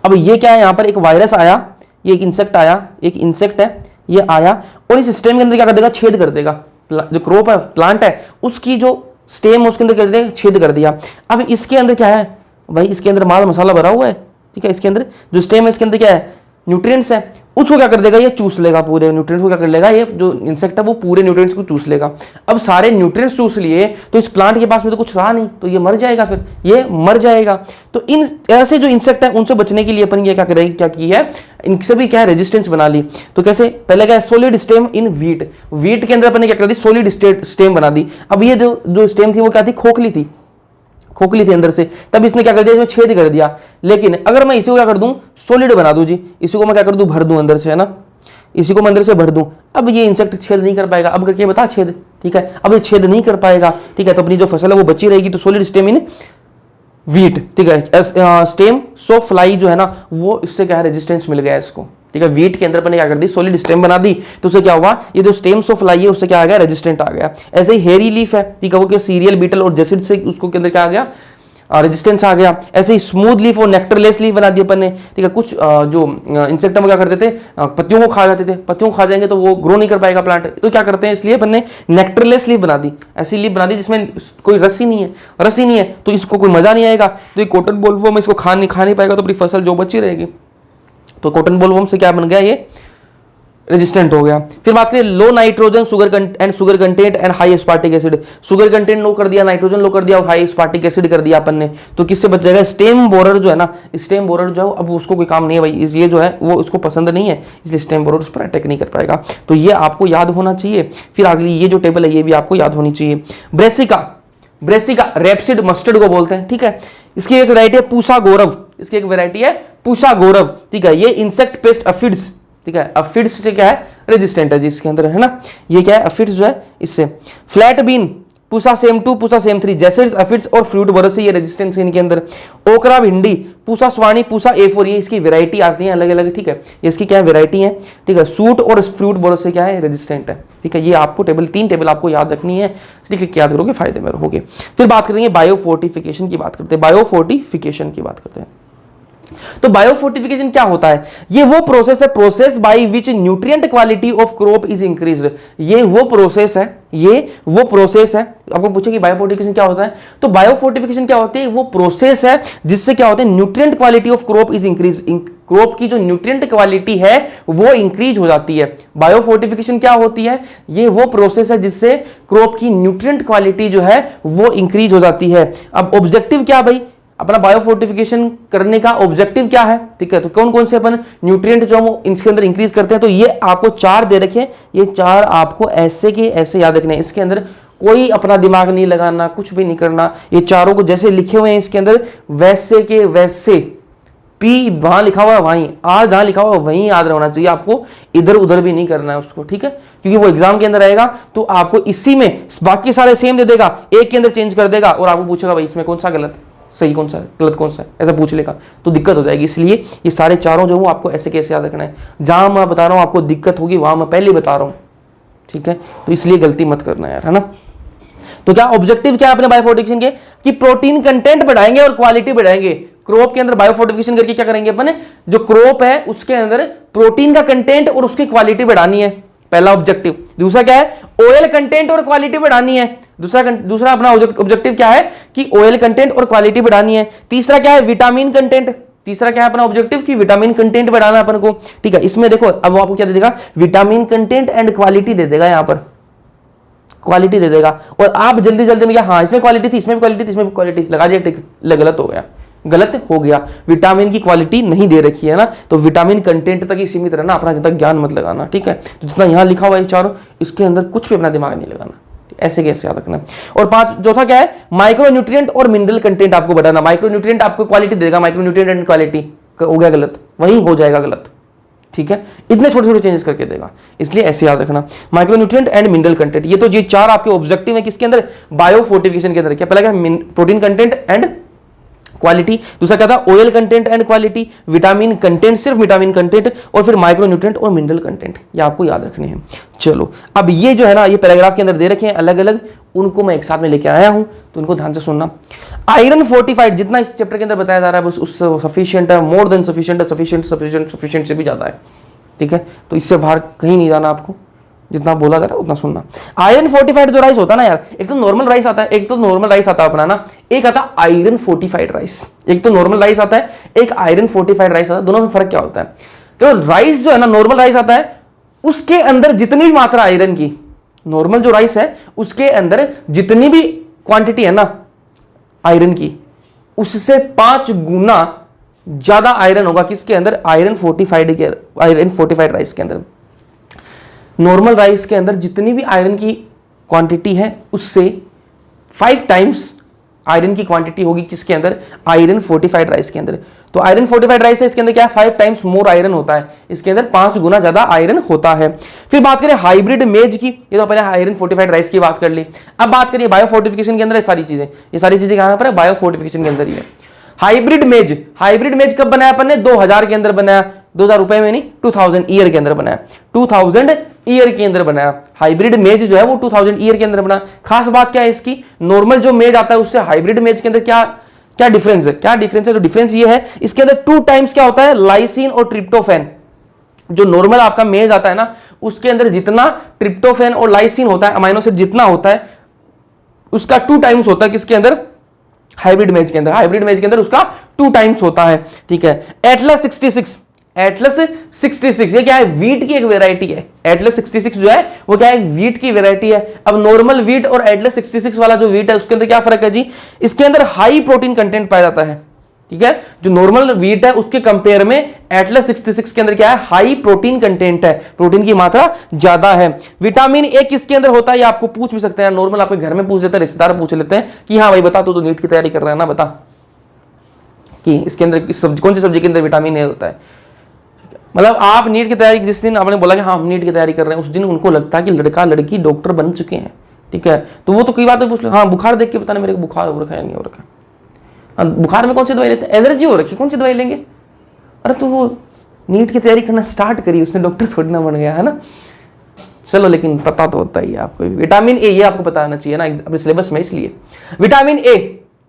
अब ये क्या है, यहां पर एक वायरस आया, ये एक इंसेक्ट आया, एक इंसेक्ट है, ये आया और इस स्टेम के अंदर क्या कर देगा, छेद कर देगा, जो क्रॉप है, प्लांट है, उसकी जो स्टेम है उसके अंदर कर देगा, छेद कर दिया। अब इसके अंदर क्या है भाई, इसके अंदर माल मसाला भरा हुआ है, ठीक है। इसके अंदर जो स्टेम है, इसके अंदर क्या है, न्यूट्रिएंट्स है, उसको क्या कर देगा, ये चूस लेगा, पूरे न्यूट्रिएंट्स को क्या कर लेगा, ये जो इंसेक्ट है वो पूरे न्यूट्रिएंट्स को चूस लेगा। अब सारे न्यूट्रिएंट्स चूस लिए तो इस प्लांट के पास में तो कुछ रहा नहीं, तो ये मर जाएगा, फिर ये मर जाएगा। तो इन ऐसे जो इंसेक्ट है उनसे बचने के लिए अपन ये क्या करें, क्या की है, इनसे भी क्या है, रेजिस्टेंस बना ली। तो कैसे, पहले क्या है, solid stem in wheat, wheat के अंदर अपन ने क्या कर दी, सॉलिड स्टेम बना दी। अब ये जो स्टेम थी वो क्या थी, खोखली थी अंदर से, तब इसने क्या कर दिया, इसमें छेद कर दिया। लेकिन अगर मैं इसी को क्या कर दूं, सॉलिड बना दूं जी, इसी को मैं क्या कर दूं, भर दूं अंदर से, है ना, इसी को मैं अंदर से भर दूं, अब ये इंसेक्ट छेद नहीं कर पाएगा। अब करके बता छेद, ठीक है, अब ये छेद नहीं कर पाएगा, ठीक है, तो अपनी जो फसल है वो बची रहेगी। तो सॉलिड स्टेम इन वीट, ठीक है, स्टेम सो फ्लाई जो है ना, वो इससे क्या है, रेजिस्टेंस मिल गया इसको, ठीक है। वीट के अंदर अपने क्या कर दी, सॉलिड स्टेम बना दी, तो उससे क्या हुआ, ये जो स्टेम सो फ्लाई है उससे क्या आ गया, रेजिस्टेंट आ गया। ऐसे ही हेरी लीफ है, ठीक है, वो सीरियल बीटल और जेसिड से उसको के अंदर क्या आ गया, रेजिस्टेंस आ गया। ऐसे ही स्मूथ लीफ और नेक्टरलेस लीफ बना दी अपन ने, ठीक है। कुछ जो इंसेक्ट क्या करते थे, पत्तियों को खा जाते थे, पत्तियों को खा जाएंगे तो वो ग्रो नहीं कर पाएगा प्लांट, तो क्या करते हैं, इसलिए अपन ने नेक्टरलेस लीफ बना दी, ऐसी लीफ बना दी जिसमें कोई रस ही नहीं है, तो इसको कोई मजा नहीं आएगा, तो ये कॉटन बोलवॉर्म इसको खा नहीं पाएगा, तो अपनी फसल जो बची रहेगी। तो कॉटन बोलवॉर्म से क्या बन गया, ये रेजिस्टेंट हो गया। फिर बात करें low nitrogen sugar content and high aspartic acid, sugar content low कर दिया, नाइट्रोजन लो कर दिया और हाई एस्पार्टिक एसिड कर दिया अपन ने, तो किससे बच जाएगा, स्टेम बोरर जो है ना, स्टेम बोरर जो है अब उसको कोई काम नहीं है भाई, ये जो है वो उसको पसंद नहीं है, इसलिए स्टेम बोरर उस पर अटैक नहीं कर पाएगा। तो ये आपको याद होना चाहिए। फिर अगली ये जो टेबल है ये भी आपको याद होनी चाहिए। ब्रेसिका रेपसिड मस्टर्ड को बोलते हैं, ठीक है। इसकी एक वैरायटी है पूसा गौरव, ठीक है। ये इंसेक्ट पेस्ट अफिड्स, ठीक है, अफिड्स से क्या है, रेजिस्टेंट है जी, इसके अंदर है ना, ये क्या है, अफिड्स जो है इससे। Flat bean Pusa Sem 2, Pusa Sem 3, jassids, aphids और फ्रूट बोरर से ये रेजिस्टेंस है इनके अंदर। ओकरा भिंडी, पूसा स्वानी, पूसा A4, ये इसकी वैरायटी आती है अलग अलग, ठीक है, ये इसकी क्या है, वैरायटी है, ठीक है। सूट और फ्रूट बोरर से क्या है, रेजिस्टेंट है, ठीक है। ये आपको तीन टेबल आपको याद रखनी है, इसलिए याद करोगे फायदे में रहोगे। फिर बात करेंगे बायोफोर्टिफिकेशन की बात करते हैं, तो बायोफोर्टिफिकेशन क्या होता है, ये वो प्रोसेस है, process by which nutrient quality of crop is increased, ये वो प्रोसेस है। आपको पूछे कि बायोफोर्टिफिकेशन क्या होता है, तो बायोफोर्टिफिकेशन क्या होती है, वो प्रोसेस है जिससे क्या होता है, nutrient quality of crop is increase, crop की जो न्यूट्रिएंट क्वालिटी है वो इंक्रीज हो जाती है। बायोफोर्टिफिकेशन क्या होती है, ये वो प्रोसेस है जिससे क्रॉप की न्यूट्रिएंट क्वालिटी जो है वो इंक्रीज हो जाती है। अब ऑब्जेक्टिव क्या भाई, अपना बायोफोर्टिफिकेशन करने का ऑब्जेक्टिव क्या है, ठीक है, तो कौन कौन से अपन न्यूट्रिएंट जो हम इसके अंदर इंक्रीज करते हैं, तो ये आपको 4 दे रखे हैं, ये 4 आपको ऐसे के ऐसे याद रखने हैं। इसके अंदर कोई अपना दिमाग नहीं लगाना, कुछ भी नहीं करना, ये चारों को जैसे लिखे हुए हैं इसके अंदर वैसे के वैसे, पी वहां लिखा हुआ है वहीं, आर जहां लिखा हुआ है वहीं याद रहना चाहिए, आपको इधर उधर भी नहीं करना है उसको, ठीक है, क्योंकि वो एग्जाम के अंदर आएगा तो आपको इसी में बाकी सारे सेम दे देगा, एक के अंदर चेंज कर देगा और आपको पूछेगा भाई इसमें कौन सा गलत, सही कौन सा है, गलत कौन सा है, ऐसा पूछ लेगा तो दिक्कत हो जाएगी। इसलिए ये सारे चारों जो हूँ आपको ऐसे कैसे याद रखना है, जहां मैं बता रहा हूं आपको दिक्कत होगी वहां मैं पहले बता रहा हूं, ठीक है, तो इसलिए गलती मत करना यार, है ना। तो क्या ऑब्जेक्टिव क्या है अपने बायोफोर्टिफिकेशन के, कि प्रोटीन कंटेंट बढ़ाएंगे और क्वालिटी बढ़ाएंगे। क्रॉप के अंदर बायोफोर्टिफिकेशन करके क्या करेंगे अपन, जो क्रॉप है उसके अंदर प्रोटीन का कंटेंट और उसकी क्वालिटी बढ़ानी है, पहला ऑब्जेक्टिव। दूसरा क्या है, ऑयल कंटेंट और क्वालिटी बढ़ानी है, दूसरा अपना ऑब्जेक्टिव क्या है कि ऑयल कंटेंट और क्वालिटी बढ़ानी है। तीसरा क्या है, विटामिन कंटेंट, तीसरा क्या है अपना ऑब्जेक्टिव कि विटामिन कंटेंट बढ़ाना अपन को, ठीक है। इसमें देखो अब आपको क्या दे देगा, विटामिन कंटेंट एंड क्वालिटी दे देगा, यहां पर क्वालिटी दे देगा, और आप जल्दी जल्दी में क्या, हाँ इसमें क्वालिटी थी, इसमें भी क्वालिटी थी, इसमें भी क्वालिटी लगा दिया, ठीक, गलत हो गया, विटामिन की क्वालिटी नहीं दे रखी है ना, तो विटामिन कंटेंट तक ही सीमित रहना, अपना ज्यादा ज्ञान मत लगाना, ठीक है। तो जितना यहां लिखा हुआ है चारों, इसके अंदर कुछ भी अपना दिमाग नहीं लगाना, ऐसे कैसे याद रखना। और चौथा क्या है, माइक्रो न्यूट्रिएंट और मिनरल कंटेंट आपको बढ़ाना। माइक्रो न्यूट्रिएंट आपको क्वालिटी देगा, माइक्रो न्यूट्रिएंट एंड क्वालिटी हो गया गलत, वही हो जाएगा गलत, ठीक है, इतने छोटे छोटे चेंजेस करके देगा, इसलिए ऐसे याद रखना। माइक्रोन्यूट्रिएंट एंड मिनरल कंटेंट, ये तो ये चार आपके ऑब्जेक्टिव है किसके अंदर, बायोफोर्टिफिकेशन के अंदर। क्या पहला क्या, प्रोटीन कंटेंट एंड क्वालिटी, दूसरा क्या था oil content and quality, vitamin content सिर्फ विटामिन कंटेंट, और फिर माइक्रोन्यूट्रिएंट और मिनरल कंटेंट, ये आपको याद रखने हैं। चलो अब ये जो है ना, ये पैराग्राफ के अंदर दे रखे हैं अलग अलग, उनको मैं एक साथ में लेके आया हूं, तो उनको ध्यान से सुनना। आयरन फोर्टिफाइड जितना इस चैप्टर के अंदर बताया जा रहा है बस उस सफिशिएंट है, मोर देन सफिशिएंट है, सफिशिएंट से भी ज्यादा है, ठीक है, तो इससे बाहर कहीं नहीं जाना आपको, जितना बोला जा रहा है उतना सुनना। आयरन फोर्टिफाइड जो राइस होता है ना यार, एक तो नॉर्मल राइस आता है, एक तो नॉर्मल राइस आता है अपना ना, एक आता है आयरन फोर्टिफाइड राइस, एक तो नॉर्मल राइस आता है, एक आयरन फोर्टिफाइड राइस आता है, दोनों में फर्क क्या होता है। तो राइस जो है ना, नॉर्मल राइस आता है, उसके अंदर जितनी भी मात्रा आयरन की, नॉर्मल जो राइस है उसके अंदर जितनी भी क्वांटिटी है ना आयरन की, उससे 5 गुना ज्यादा आयरन होगा किसके अंदर, आयरन फोर्टिफाइड राइस के अंदर। नॉर्मल राइस के अंदर जितनी भी आयरन की क्वांटिटी है उससे 5 टाइम्स आयरन की क्वांटिटी होगी किसके अंदर, आयरन फोर्टिफाइड राइस के अंदर। तो आयरन फोर्टिफाइड राइस है, इसके अंदर क्या है, 5 टाइम्स मोर आयरन होता है, इसके अंदर 5 गुना ज्यादा आयरन होता है। फिर बात करें हाइब्रिड मेज की, ये तो पहले आयरन फोर्टिफाइड राइस की बात कर ली। अब बात करिए बायोफोर्टिफिकेशन के अंदर, ये सारी चीजें कहां पर है, बायोफोर्टिफिकेशन के अंदर ही है। हाइब्रिड मेज कब बनाया अपन ने, 2000 के अंदर बनाया, 2000 रुपए में नहीं, 2000 ईयर के अंदर बनाया, 2000 ईयर के अंदर बनाया। हाइब्रिड मेज जो है वो 2000 ईयर के अंदर बना। खास बात क्या है इसकी, नॉर्मल जो मेज आता है उससे हाइब्रिड मेज के अंदर क्या डिफरेंस है, तो डिफरेंस ये है, इसके अंदर 2 टाइम्स क्या होता है, लाइसिन और ट्रिप्टोफैन। जो नॉर्मल आपका मेज आता है ना, उसके अंदर जितना ट्रिप्टोफैन और लाइसिन होता है, अमाइनो एसिड जितना होता है, उसका 2 टाइम्स होता है किसके अंदर, हाइब्रिड मेज के अंदर उसका 2 टाइम्स होता है, ठीक है। एटलस 66 ये क्या है, वीट की एक वेराइटी है। एटलस 66 जो है वो क्या है, वीट की वेराइटी है। अब नॉर्मल वीट और एटलस 66 वाला जो वीट है उसके अंदर क्या फर्क है जी, इसके अंदर हाई प्रोटीन कंटेंट पाया जाता है, ठीक है। जो नॉर्मल वीट है उसके कंपेयर में एटलस 66 के अंदर क्या है, हाई प्रोटीन कंटेंट है, प्रोटीन की मात्रा ज्यादा है। विटामिन ए किसके अंदर होता है, ये आपको पूछ भी सकते हैं, नॉर्मल आपके घर में पूछ लेते हैं, रिश्तेदार पूछ लेते हैं कि हाँ भाई बता, तू तो नीट की तैयारी कर रहा है ना, बता कि इसके अंदर कौन सी सब्जी के अंदर विटामिन ए होता है। मतलब आप नीट की तैयारी, जिस दिन आपने बोला कि हाँ हम नीट की तैयारी कर रहे हैं, उस दिन उनको लगता है कि लड़का लड़की डॉक्टर बन चुके हैं, ठीक है, तो वो तो कई बातें पूछ लो, हाँ बुखार देख के बताना मेरे को बुखार हो रखा है या नहीं हो रखा। बुखार में कौन सी दवाई लेते हैं, एलर्जी हो रखी, कौन सी दवाई लेंगे। अरे तो वो नीट की तैयारी करना स्टार्ट करी, उसने डॉक्टर थोड़ी ना बन गया है ना। चलो लेकिन पता तो होता ही है आपको, विटामिन ए ये आपको पता आना चाहिए ना अपने सिलेबस में, इसलिए विटामिन ए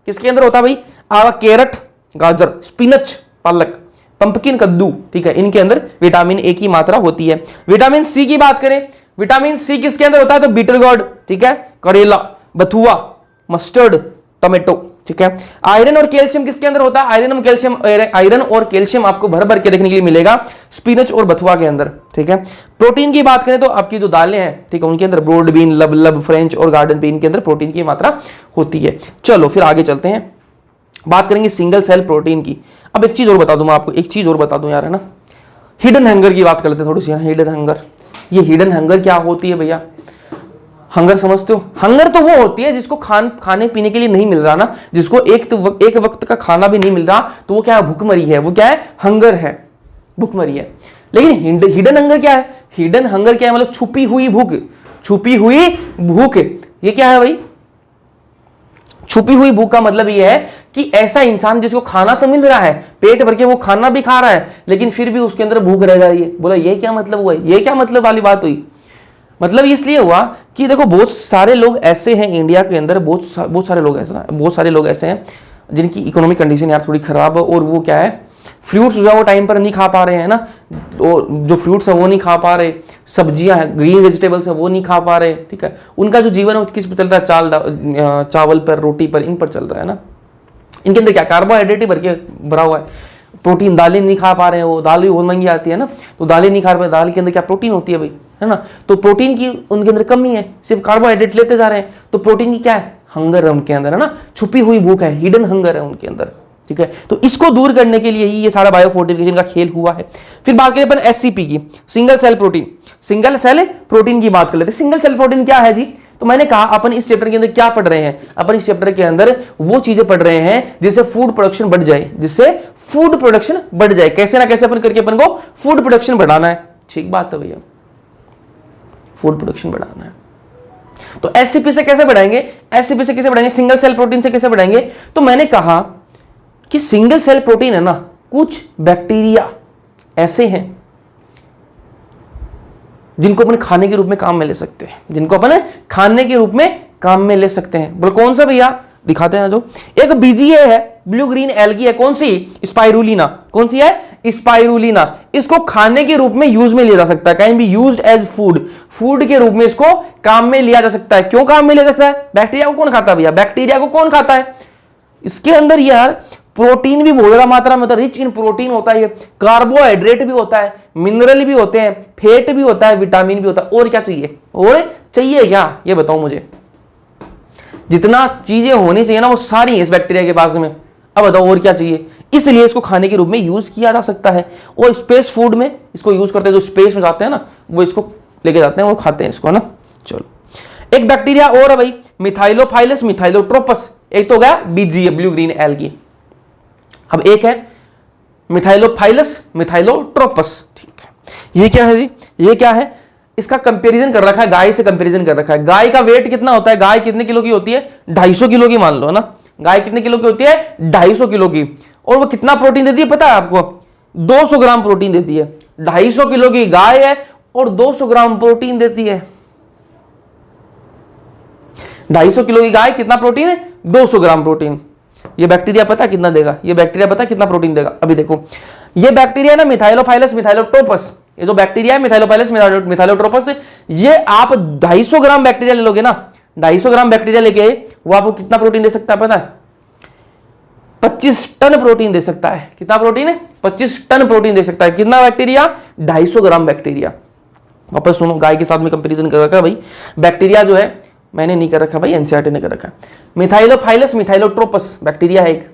किसके अंदर होता है भाई, आवा, कैरेट, गाजर, स्पिनच, पालक, पंपकिन, कद्दू, ठीक है, इनके अंदर विटामिन ए की मात्रा होती है। विटामिन सी की बात करें, विटामिन सी किसके अंदर होता है, तो बीटर गोर्ड, ठीक है, करेला, बथुआ, मस्टर्ड, टोमेटो, ठीक है। आयरन और कैल्शियम किसके अंदर होता है, आयरन और कैल्शियम आपको भर भर के देखने के लिए मिलेगा स्पिनच और बथुआ के अंदर, ठीक है। प्रोटीन की बात करें तो आपकी जो दालें हैं, ठीक है, उनके अंदर ब्रोड बीन, लब, फ्रेंच और गार्डन बीन के अंदर प्रोटीन की मात्रा होती है। चलो फिर आगे चलते हैं, बात करेंगे सिंगल सेल प्रोटीन की। अब एक चीज और बता दूं मैं आपको, एक चीज और बता दूं यार, है ना, हिडन हंगर की बात कर लेते हैं थोड़ी सी। हिडन हंगर, ये हिडन हंगर क्या होती है भैया, हंगर समझते हो, हंगर तो वो होती है जिसको खाने पीने के लिए नहीं मिल रहा ना, जिसको एक वक्त का खाना भी नहीं मिल रहा, तो वो क्या है, भूखमरी है, वो क्या है, हंगर है, भूखमरी है। लेकिन हिडन हंगर क्या है, हिडन हंगर क्या है, मतलब छुपी हुई भूख, ये क्या है भाई, छुपी हुई भूख का मतलब यह है कि ऐसा इंसान जिसको खाना तो मिल रहा है, पेट भर के वो खाना भी खा रहा है, लेकिन फिर भी उसके अंदर भूख रह जा रही है। बोला ये क्या मतलब हुआ, ये क्या मतलब वाली बात हुई। मतलब इसलिए हुआ कि देखो बहुत सारे लोग ऐसे हैं इंडिया के अंदर, बहुत सारे लोग ऐसे हैं जिनकी इकोनॉमिक कंडीशन यार थोड़ी खराब है, और वो क्या है, फ्रूट्स जो है वो टाइम पर नहीं खा पा रहे हैं ना, तो जो फ्रूट्स है वो नहीं खा पा रहे, सब्जियां हैं, ग्रीन वेजिटेबल्स है वो नहीं खा पा रहे, ठीक है। उनका जो जीवन है वो किस पर चल रहा है, चावल पर, रोटी पर, इन पर चल रहा है ना। इनके अंदर क्या कार्बोहाइड्रेट ही भर के भरा हुआ है, प्रोटीन, दालें नहीं खा पा रहे हैं, वो दाल भी बहुत महंगी आती है ना, तो दालें नहीं खा रहे, दाल के अंदर क्या प्रोटीन होती है भाई, है ना, तो प्रोटीन की उनके अंदर कमी है, सिर्फ कार्बोहाइड्रेट लेते जा रहे हैं, तो प्रोटीन की क्या है, हंगर है उनके अंदर, है ना, छुपी हुई भूख है, हिडन हंगर है उनके अंदर, ठीक है। तो इसको दूर करने के लिए ही ये सारा बायोफोर्टिफिकेशन का खेल हुआ है। फिर बात करें अपन एससीपी की, सिंगल सेल प्रोटीन की बात कर लेते हैं। सिंगल सेल प्रोटीन क्या है जी, तो मैंने कहा अपन इस चैप्टर के अंदर क्या पढ़ रहे हैं, अपन इस चैप्टर के अंदर वो चीजें पढ़ रहे हैं जिससे फूड प्रोडक्शन बढ़ जाए, जिससे फूड प्रोडक्शन बढ़ जाए, कैसे ना कैसे अपन करके अपन को फूड प्रोडक्शन बढ़ाना है। ठीक बात है भैया, फूड प्रोडक्शन बढ़ाना है। तो एससीपी से कैसे बढ़ाएंगे, एससीपी से कैसे बढ़ाएंगे, सिंगल सेल प्रोटीन से कैसे बढ़ाएंगे। तो मैंने कहा कि सिंगल सेल प्रोटीन है ना, कुछ बैक्टीरिया ऐसे हैं जिनको अपन खाने के रूप में काम में ले सकते हैं, जिनको अपन खाने के रूप में काम में ले सकते हैं। बोलो कौन सा भैया, दिखाते हैं। जो एक बीजीए है, ब्लू ग्रीन एल्गी है, कौन सी, स्पाइरुलिना। कौन सी है, स्पाइरुलिना। इसको खाने के रूप में यूज में लिया जा सकता है, can be used as food, food के रूप में इसको काम में लिया जा सकता है। क्यों काम में लिया जा सकता है, बैक्टीरिया को कौन खाता है भैया, बैक्टीरिया को कौन खाता है। इसके अंदर यार प्रोटीन भी बहुत ज्यादा मात्रा में होता है, रिच इन प्रोटीन होता है, कार्बोहाइड्रेट भी होता है, मिनरल भी होते हैं, फैट भी होता है, विटामिन भी होता है। और क्या चाहिए, और चाहिए क्या, ये बताओ मुझे। जितना चीजें होनी चाहिए ना वो सारी है इस बैक्टीरिया के पास में। अब बताओ और क्या चाहिए। इसलिए इसको खाने के रूप में यूज किया जा सकता है। और स्पेस फूड में इसको यूज करते हैं, जो स्पेस में जाते हैं ना वो इसको लेके जाते हैं, वो खाते हैं इसको ना। चलो एक बैक्टीरिया और है भाई, मिथाइलोफाइलस मिथाइलोट्रोपस। एक तो हो गया बीजीए, ब्लू ग्रीन एल्गी। अब एक है मिथाइलोफाइलस मिथाइलोट्रोपस। ठीक है, ये क्या है जी, ये क्या है, इसका कंपैरिजन कर रखा है, गाय से कंपैरिजन कर रखा है। गाय का वेट कितना होता है, गाय कितने किलो की होती है, 250 किलो की मान लो ना। गाय कितने किलो की होती है, 250 किलो की। और वो कितना प्रोटीन देती है पता है आपको, 200 ग्राम प्रोटीन देती है। 250 किलो की गाय है और 200 ग्राम प्रोटीन देती है। 250 किलो की गाय, कितना प्रोटीन है, 200 ग्राम प्रोटीन। ये बैक्टीरिया पता है कितना देगा, ये बैक्टीरिया पता है कितना प्रोटीन देगा। अभी देखो ये बैक्टीरिया ना मिथाइलोफाइलस मिथाइलोट्रोपस, ये जो बैक्टीरिया है मिथाइलोफाइलस मिथाइलोट्रोपस, ये आप 250 ग्राम बैक्टीरिया ले लोगे ना, 250 ग्राम बैक्टीरिया लेके वो आपको कितना प्रोटीन दे सकता है पता है, 25 टन प्रोटीन दे सकता है। कितना प्रोटीन है, 25 टन प्रोटीन दे सकता है। कितना बैक्टीरिया, 250 ग्राम बैक्टीरिया। वापस सुनो, गाय के साथ में कंपेरिजन कर रखा है भाई। बैक्टीरिया जो है मैंने नहीं कर रखा भाई, एनसीईआरटी ने कर रखा है। मिथाइलोफाइलस मिथाइलोट्रोपस बैक्टीरिया है एक,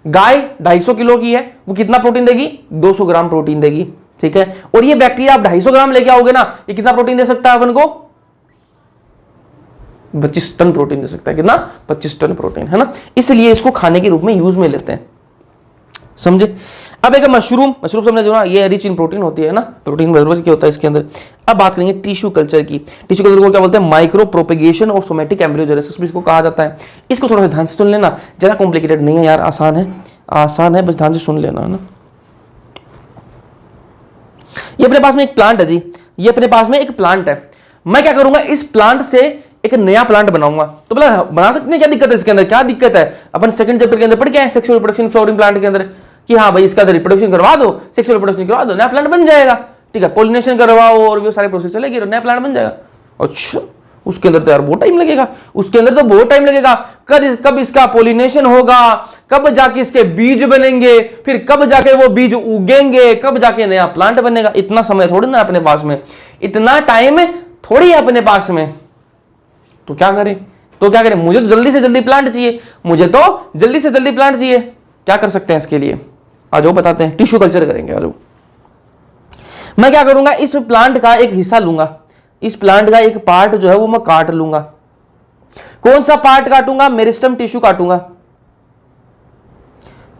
गाय 250 किलो की है, वो कितना प्रोटीन देगी, 200 ग्राम प्रोटीन देगी। ठीक है, और ये बैक्टीरिया आप 250 ग्राम लेके आओगे ना, ये कितना प्रोटीन दे सकता है अपन को, 25 टन प्रोटीन दे सकता है। कितना, 25 टन प्रोटीन, है ना। इसलिए इसको खाने के रूप में यूज में लेते हैं, समझे। अब एक मशरूम, मशरूम समझे जो ना, ये रिच इन प्रोटीन होती है ना, प्रोटीन बराबर क्या होता है इसके अंदर। अब बात करेंगे टिश्यू कल्चर की। टिश्यू कल्चर को क्या बोलते हैं, माइक्रो प्रोपेगेशन और सोमेटिक एम्ब्रियोजेनेसिस भी इसको कहा जाता है। इसको थोड़ा सा ध्यान से सुन लेना, ज्यादा कॉम्प्लिकेटेड नहीं है यार, आसान है, आसान है, बस ध्यान से सुन लेना, है ना। ये अपने पास में एक प्लांट है जी, ये अपने पास में एक प्लांट है। मैं क्या करूंगा, इस प्लांट से एक नया प्लांट बनाऊंगा। तो बोला बना सकते हैं, क्या दिक्कत है इसके अंदर, क्या दिक्कत है। अपन सेकंड चैप्टर के अंदर पढ़ के आए सेक्सुअल रिप्रोडक्शन फ्लोरिंग प्लांट के अंदर कि हाँ भाई इसका रिप्रोडक्शन करवा दो, सेक्सुअल रिप्रोडक्शन करवा दो, नया प्लांट बन जाएगा। ठीक है, पोलिनेशन करवाओ और भी सारे प्रोसेस चलेगी, नया प्लांट बन जाएगा। अच्छा, उसके अंदर तो यार बहुत टाइम लगेगा, उसके अंदर तो बहुत टाइम लगेगा। कब इसका पोलिनेशन होगा, कब जाके इसके बीज बनेंगे, फिर कब जाके वो बीज उगेंगे, कब जाके नया प्लांट बनेगा। इतना समय थोड़ी ना अपने पास में, इतना टाइम थोड़ी है अपने पास में। तो क्या करें, तो क्या करें, मुझे तो जल्दी से जल्दी प्लांट चाहिए, मुझे तो जल्दी से जल्दी प्लांट चाहिए। क्या कर सकते हैं इसके लिए, आ जाओ बताते हैं, टिश्यू कल्चर करेंगे, आ जाओ। मैं क्या करूंगा, इस प्लांट का एक हिस्सा लूंगा, इस प्लांट का एक पार्ट जो है वो मैं काट लूंगा। कौन सा पार्ट काटूंगा, मेरिस्टम टिश्यू काटूंगा।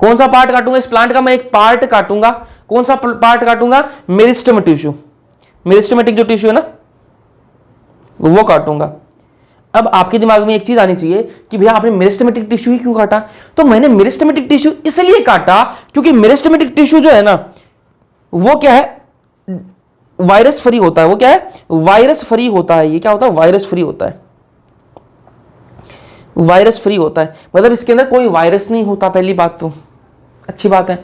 कौन सा पार्ट काटूंगा, इस प्लांट का मैं एक पार्ट काटूंगा। कौन सा पार्ट काटूंगा, मेरिस्टम टिश्यू, मेरिस्टमेटिक जो टिश्यू है ना वो काटूंगा। अब आपके दिमाग में एक चीज आनी चाहिए कि भैया आपने मेरिस्टेमेटिक टिश्यू ही क्यों काटा। तो मैंने मेरिस्टेमेटिक टिश्यू इसलिए काटा क्योंकि मेरिस्टेमेटिक टिश्यू जो है ना वो क्या है, वायरस फ्री होता है। वो क्या है, वायरस फ्री होता है। ये क्या होता है, वायरस फ्री होता है, वायरस फ्री होता है। मतलब इसके अंदर कोई वायरस नहीं होता, पहली बात तो अच्छी बात है,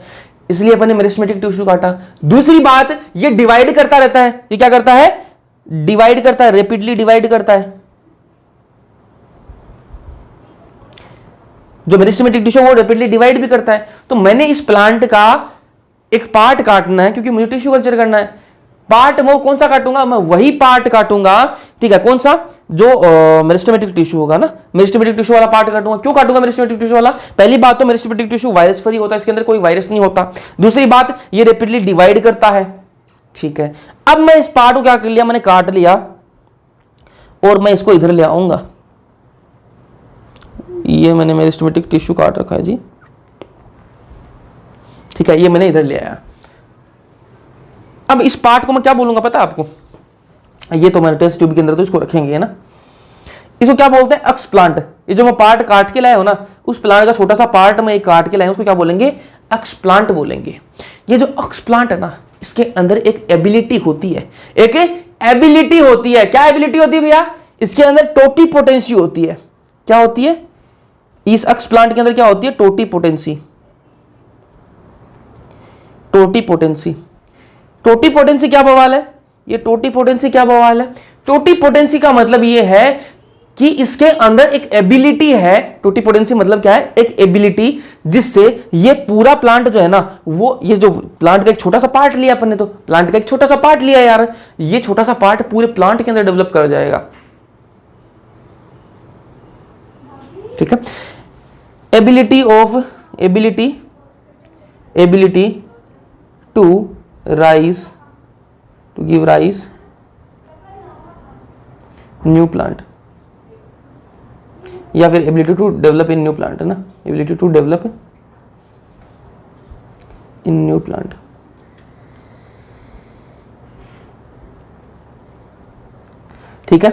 इसलिए अपने मेरिस्टेमेटिक टिश्यू काटा। दूसरी बात, ये डिवाइड करता रहता है। ये क्या करता है, डिवाइड करता है, रैपिडली डिवाइड करता है। जो मेरिस्टेमेटिक टिश्यू वो रैपिडली डिवाइड भी करता है। तो मैंने इस प्लांट का एक पार्ट काटना है क्योंकि मुझे टिश्यू कल्चर करना है। पार्ट वो कौन सा काटूंगा, मैं वही पार्ट काटूंगा। ठीक है, कौन सा, जो मेरिस्टेमेटिक टिश्यू होगा ना, मेरिस्टेमेटिक टिश्यू वाला पार्ट काटूंगा। क्यों काटूंगा मेरिस्टेमेटिक टिश्यू वाला, पहली बात तो मेरिस्टेमेटिक टिश्यू वायरस फ्री होता है, इसके अंदर कोई वायरस नहीं होता। दूसरी बात, ये रैपिडली डिवाइड करता है। ठीक है, अब मैं इस पार्ट को क्या कर लिया, मैंने काट लिया और मैं इसको इधर ले आऊंगा। ये मैंने मेरिस्टेमेटिक टिश्यू काट रखा है जी, ठीक है, ये मैंने इधर ले आया। अब इस पार्ट को मैं क्या बोलूंगा पता है आपको, ये तो मैंने टेस्ट ट्यूब के अंदर तो इसको रखेंगे ना, इसको क्या बोलते हैं, अक्स प्लांट। ये जो मैं पार्ट काट के लाया हूं ना, उस प्लांट का छोटा सा पार्ट मैं काट के लाया हूं, उसको क्या बोलेंगे, अक्स प्लांट बोलेंगे। ये जो अक्स प्लांट है ना, इसके अंदर एक एबिलिटी होती है, एक एबिलिटी होती है। क्या एबिलिटी होती है भैया, इसके अंदर टोटी पोटेंसी होती है। क्या होती है इस अक्स प्लांट के अंदर, क्या होती है, टोटी पोटेंसी। टोटी पोटेंसी, टोटी पोटेंसी क्या बवाल है, ये टोटी पोटेंसी क्या बवाल है। टोटी पोटेंसी का मतलब ये है कि इसके अंदर एक एबिलिटी है। टोटी पोटेंसी मतलब क्या है, एक एबिलिटी जिससे ये पूरा प्लांट जो है ना, वो ये जो प्लांट का एक छोटा सा पार्ट लिया अपन ने, तो प्लांट का एक छोटा सा पार्ट लिया यार, ये छोटा सा पार्ट पूरे प्लांट के अंदर डेवलप कर जाएगा। ठीक है, ability to rise, to give rise new plant, या फिर ability to develop in new plant है ना, ability to develop in new plant. ठीक है,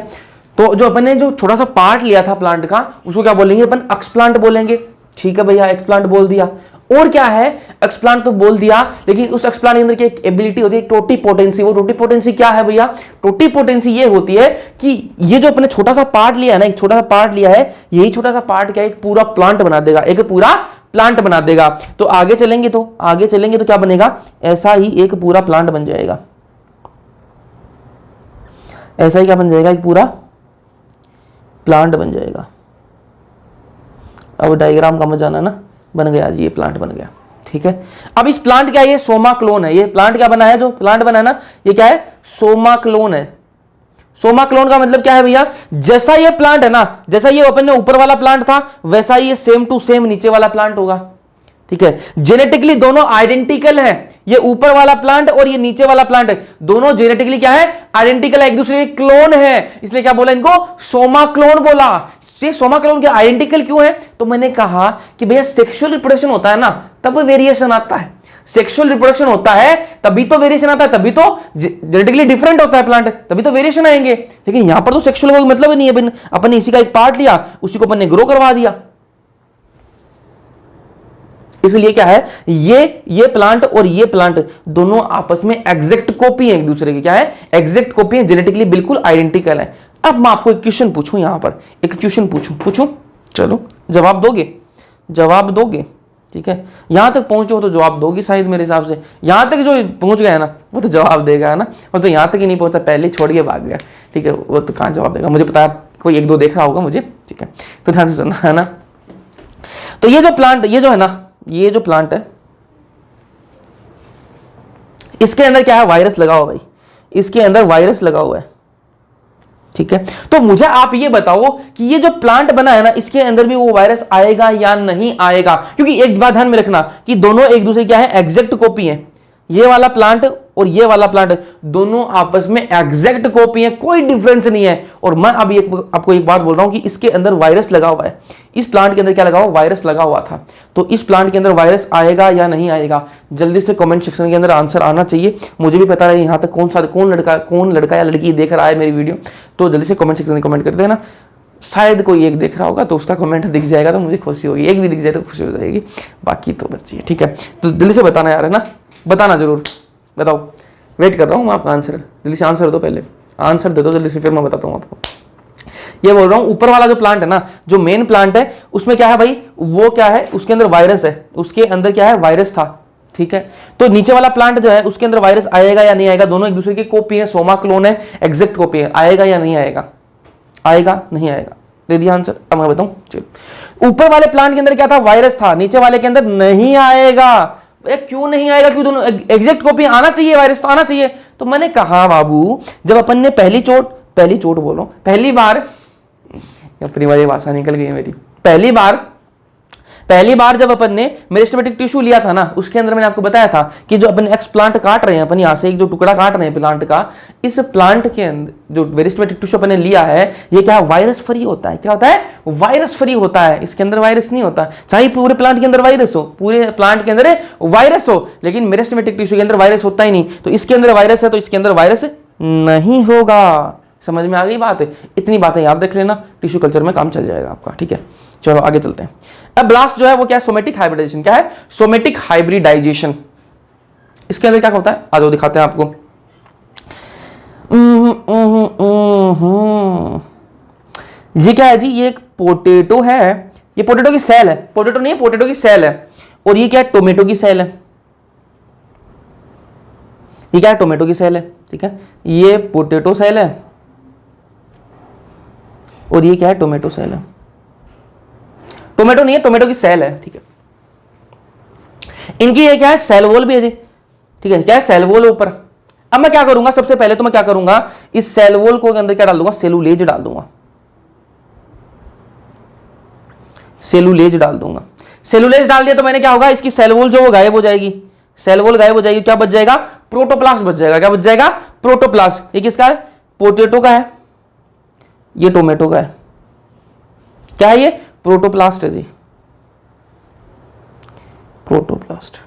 तो जो अपन ने जो छोटा सा पार्ट लिया था प्लांट का, उसको क्या बोलेंगे अपन, अक्स प्लांट बोलेंगे। ठीक है भैया, एक्स प्लांट बोल दिया। और क्या है, एक्स प्लांट तो बोल दिया, लेकिन उस एक्स प्लांट के अंदर की एक एबिलिटी होती है, टोटी पोटेंसी। वो टोटी पोटेंसी क्या है भैया, टोटी पोटेंसी ये होती है कि ये जो अपने छोटा सा पार्ट लिया है ना, एक छोटा सा पार्ट लिया है, यही छोटा सा पार्ट क्या है, एक पूरा प्लांट बना देगा, एक पूरा प्लांट बना देगा। तो आगे चलेंगे तो क्या बनेगा, ऐसा ही एक पूरा प्लांट बन जाएगा। ऐसा ही क्या बन जाएगा, एक पूरा प्लांट बन जाएगा। अब डायग्राम समझ आना ना, बन गया जी, ये प्लांट बन गया। ठीक है, अब इस प्लांट क्या है, ये सोमा क्लोन है। ये प्लांट क्या बना है, जो प्लांट बना है ना, ये क्या है, सोमा क्लोन है। सोमा क्लोन का मतलब क्या है भैया, जैसा ये प्लांट है ना, जैसा ये अपन ने ऊपर वाला प्लांट था, वैसा ही ये सेम टू सेम नीचे वाला प्लांट होगा। ठीक है, जेनेटिकली दोनों आइडेंटिकल है, ये ऊपर वाला प्लांट और ये नीचे वाला प्लांट है, दोनों जेनेटिकली क्या है, आइडेंटिकल है, एक दूसरे के क्लोन है, इसलिए क्या बोला इनको, सोमा क्लोन बोला। ये सोमा क्लोन के आइडेंटिकल क्यों है, तो मैंने कहा कि भैया सेक्सुअल रिप्रोडक्शन होता है ना, तब वेरिएशन आता है। सेक्सुअल रिप्रोडक्शन होता है तभी तो वेरिएशन आता है, तभी तो जेनेटिकली डिफरेंट होता है प्लांट, तभी तो वेरिएशन आएंगे। लेकिन यहां पर तो सेक्सुअल का कोई मतलब नहीं है, अपन ने इसी का एक पार्ट लिया, उसी को अपन ने ग्रो करवा दिया। इसलिए क्या है, ये प्लांट और ये प्लांट दोनों आपस में एग्जैक्ट कॉपी है एक दूसरे की। क्या है, एग्जैक्ट कॉपी है, जेनेटिकली बिल्कुल आइडेंटिकल है। अब मैं आपको एक क्वेश्चन पूछूं, यहां पर एक क्वेश्चन पूछूं, चलो जवाब दोगे। ठीक है, यहां तक पहुंचो तो जवाब दोगी शायद, मेरे हिसाब से यहां तक जो पहुंच गया है ना, वो तो जवाब देगा, है ना। वो तो यहां तक ही नहीं पहुंचा, पहले छोड़ के भाग गया। ठीक है, वो तो कहां जवाब देगा, मुझे पता है कोई एक दो देख रहा होगा मुझे। ठीक है, तो ध्यान से सुनना, है ना। तो ये जो प्लांट, ये जो है ना, ये जो प्लांट है, इसके अंदर क्या है, वायरस लगा हुआ भाई, इसके अंदर वायरस लगा हुआ है। ठीक है, तो मुझे आप ये बताओ कि ये जो प्लांट बना है ना, इसके अंदर भी वो वायरस आएगा या नहीं आएगा। क्योंकि एक बात ध्यान में रखना कि दोनों एक दूसरे क्या है, एग्जैक्ट कॉपी है। ये वाला प्लांट और ये वाला प्लांट दोनों आपस में एग्जैक्ट कॉपी है, कोई डिफरेंस नहीं है। और मैं अभी आपको एक बात बोल रहा हूं कि इसके अंदर वायरस लगा हुआ है, इस प्लांट के अंदर क्या लगा हुआ, वायरस लगा हुआ था। तो इस प्लांट के अंदर वायरस आएगा या नहीं आएगा, जल्दी से कमेंट सेक्शन के अंदर आंसर आना चाहिए। मुझे भी पता है यहाँ तक कौन लड़का या लड़की देख रहा है मेरी वीडियो, तो जल्दी से कमेंट सेक्शन में कमेंट कर देना। शायद कोई एक देख रहा होगा तो उसका कमेंट दिख जाएगा तो मुझे खुशी होगी, एक भी दिख जाए तो खुशी हो जाएगी, बाकी तो बच्ची। ठीक है, तो जल्दी से बताना यार, है ना, बताना जरूर, बताओ, वेट कर रहा हूँ मैं आपका आंसर। जल्दी से आंसर दो, पहले आंसर दे दो जल्दी से, फिर मैं बताता हूँ आपको। ये बोल रहा हूँ, ऊपर वाला जो प्लांट है ना, जो मेन प्लांट है, उसमें क्या है भाई, वो क्या है, उसके अंदर वायरस है, उसके अंदर क्या है, वायरस था। ठीक है, तो नीचे वाला प्लांट जो है, उसके अंदर वायरस आएगा या नहीं आएगा, दोनों एक दूसरे की कॉपी है, सोमा क्लोन है, एग्जैक्ट कॉपी है, आएगा या नहीं आएगा, आएगा नहीं आएगा, दे दिया आंसर। अब मैं बताऊं, चलो ऊपर वाले प्लांट के अंदर क्या था, वायरस था, नीचे वाले के अंदर नहीं आएगा। क्यों नहीं आएगा, क्यों, दोनों एग्जैक्ट कॉपी आना चाहिए, वायरस तो आना चाहिए। तो मैंने कहा बाबू, जब अपन ने पहली चोट बोल रहा हूं, पहली बार, अपनी वाली भाषा निकल गई मेरी, पहली बार पहली बार जब अपन ने मेरिस्टेमेटिक टिश्यू लिया था ना, उसके अंदर मैंने आपको बताया था कि जो अपन एक्स प्लांट काट रहे हैं अपन, यहां से एक जो टुकड़ा काट रहे हैं प्लांट का, इस प्लांट के अंदर जो मेरिस्टेमेटिक टिश्यू अपन ने लिया है, ये क्या वायरस फ्री होता है। क्या होता है? वायरस फ्री होता है। इसके अंदर वायरस नहीं होता, चाहे पूरे प्लांट के अंदर वायरस हो, पूरे प्लांट के अंदर वायरस हो, लेकिन मेरिस्टेमेटिक टिश्यू के अंदर वायरस होता ही नहीं। तो इसके अंदर वायरस है तो इसके अंदर वायरस नहीं होगा। समझ में आ गई बात? इतनी बातें याद रख लेना, टिश्यू कल्चर में काम चल जाएगा आपका। ठीक है, चलो आगे चलते हैं। अब ब्लास्ट जो है वो क्या है? Somatic hybridisation. क्या है? Somatic hybridisation. इसके अंदर क्या होता है? आ जाओ दिखाते हैं आपको। ये क्या है जी? ये एक पोटैटो है, ये पोटैटो की सेल है, पोटैटो नहीं है, पोटैटो की सेल है। और ये क्या है? टोमेटो की सेल है। ये क्या है? टोमेटो की सेल है। ठीक है, ये पोटैटो सेल है और ये क्या है? टोमेटो सेल है। टोमेटो नहीं है, टोमेटो की सेल है। ठीक है, इनकी ये क्या है? सेल वॉल भी है जी। ठीक है, क्या है? सेल वॉल ऊपर। अब मैं क्या करूंगा? सबसे पहले तो मैं क्या करूंगा? इस सेल वॉल को अंदर क्या डाल दूंगा? सेलुलेज डाल दूंगा। सेलुलेज डाल दूंगा। सेलुलेज डाल दिया तो मैंने क्या होगा? इसकी सेल वॉल जो वो गायब हो जाएगी। सेल वॉल गायब हो जाएगी, क्या बच जाएगा? प्रोटोप्लास्ट बच जाएगा। क्या बच जाएगा? प्रोटोप्लास्ट। ये किसका है? पोटैटो का है, ये टोमेटो का है। क्या है ये? प्रोटोप्लास्ट है जी, प्रोटोप्लास्ट।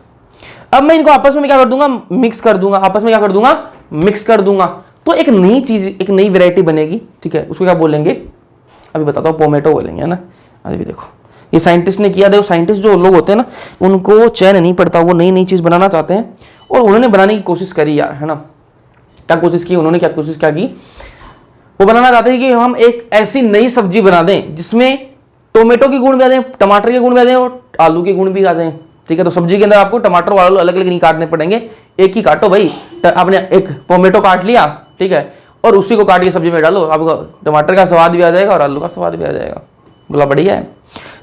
अब मैं इनको आपस में क्या कर दूंगा? मिक्स कर दूंगा। आपस में क्या कर दूंगा? मिक्स कर दूंगा। तो एक नई चीज, एक नई वैरायटी बनेगी। ठीक है, उसको क्या बोलेंगे? अभी बताता हूँ, पोमेटो बोलेंगे, है ना। अभी देखो, ये साइंटिस्ट ने किया। देखो, साइंटिस्ट जो लोग होते हैं ना, उनको चैन नहीं पड़ता, वो नई नई चीज बनाना चाहते हैं और उन्होंने बनाने की कोशिश करी यार, है ना। क्या कोशिश की उन्होंने? क्या कोशिश क्या की? वो बनाना चाहते हैं कि हम एक ऐसी नई सब्जी बना दें जिसमें टोमेटो के गुण भी आ जाए, टमाटर के गुण भी आ जाए और आलू के गुण भी आ जाए। ठीक है, तो सब्जी के अंदर आपको टमाटर और आलू अलग अलग नहीं काटने पड़ेंगे, एक ही काटो भाई। आपने एक टोमेटो काट लिया, ठीक है, और उसी को काट के सब्जी में डालो, आपको टमाटर का स्वाद भी आ जाएगा और आलू का स्वाद भी आ जाएगा। बोला बढ़िया है।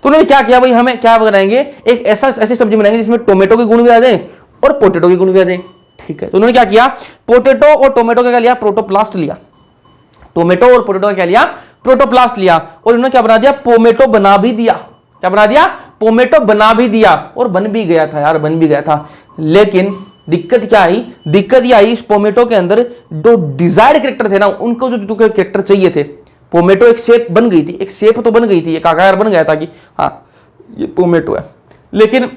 तो उन्होंने क्या किया भाई? हमें क्या बनाएंगे? एक ऐसी सब्जी बनाएंगे जिसमें टोमेटो के गुण भी आ जाए और पोटैटो के गुण भी आ जाए। ठीक है, तो उन्होंने क्या किया? पोटैटो और टोमेटो का क्या लिया? प्रोटोप्लास्ट लिया। टोमेटो और पोटैटो का क्या लिया? प्रोटोप्लास्ट लिया। और इन्होंने क्या बना दिया? पोमेटो बना भी दिया। क्या बना दिया? पोमेटो बना भी दिया। और बन भी गया था यार, बन भी गया था। लेकिन दिक्कत क्या आई? दिक्कत ये आई, इस पोमेटो के अंदर जो डिजायर्ड कैरेक्टर थे ना, उनको जो कैरेक्टर चाहिए थे, पोमेटो एक शेप बन गई थी, एक शेप तो बन गई थी, एक आकार बन गया था कि हाँ ये पोमेटो है, लेकिन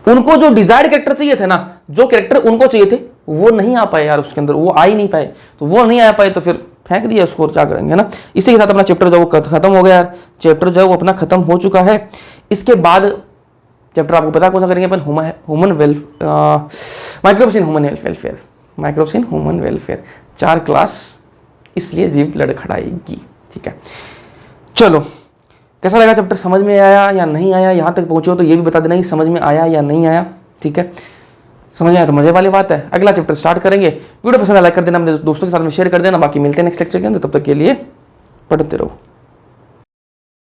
उनको जो डिजायर्ड कैरेक्टर चाहिए थे ना, जो कैरेक्टर उनको चाहिए थे, वो नहीं आ पाए यार उसके अंदर, वो आ ही नहीं पाए। तो वो नहीं आ पाए तो फिर फेंक दिया उसको, क्या करेंगे ना। इसी के साथ अपना चैप्टर जो खत्म हो गया यार, चैप्टर जो है वो अपना खत्म हो चुका है। इसके बाद चैप्टर आपको पता कौन सा करेंगे अपन? Human welfare, microbes in human welfare, microbes in human welfare. 4 class इसलिए जीभ लड़खड़ाएगी। ठीक है, चलो कैसा लगा चैप्टर? समझ में आया या नहीं आया? यहाँ तक पहुंचे हो तो ये भी बता देना कि समझ में आया या नहीं आया। ठीक है, समझ में आया तो मजे वाली बात है। अगला चैप्टर स्टार्ट करेंगे। वीडियो पसंद लाइक कर देना, अपने दोस्तों के साथ में शेयर कर देना। बाकी मिलते हैं नेक्स्ट लेक्चर के अंदर, तब तक के लिए पढ़ते रहो।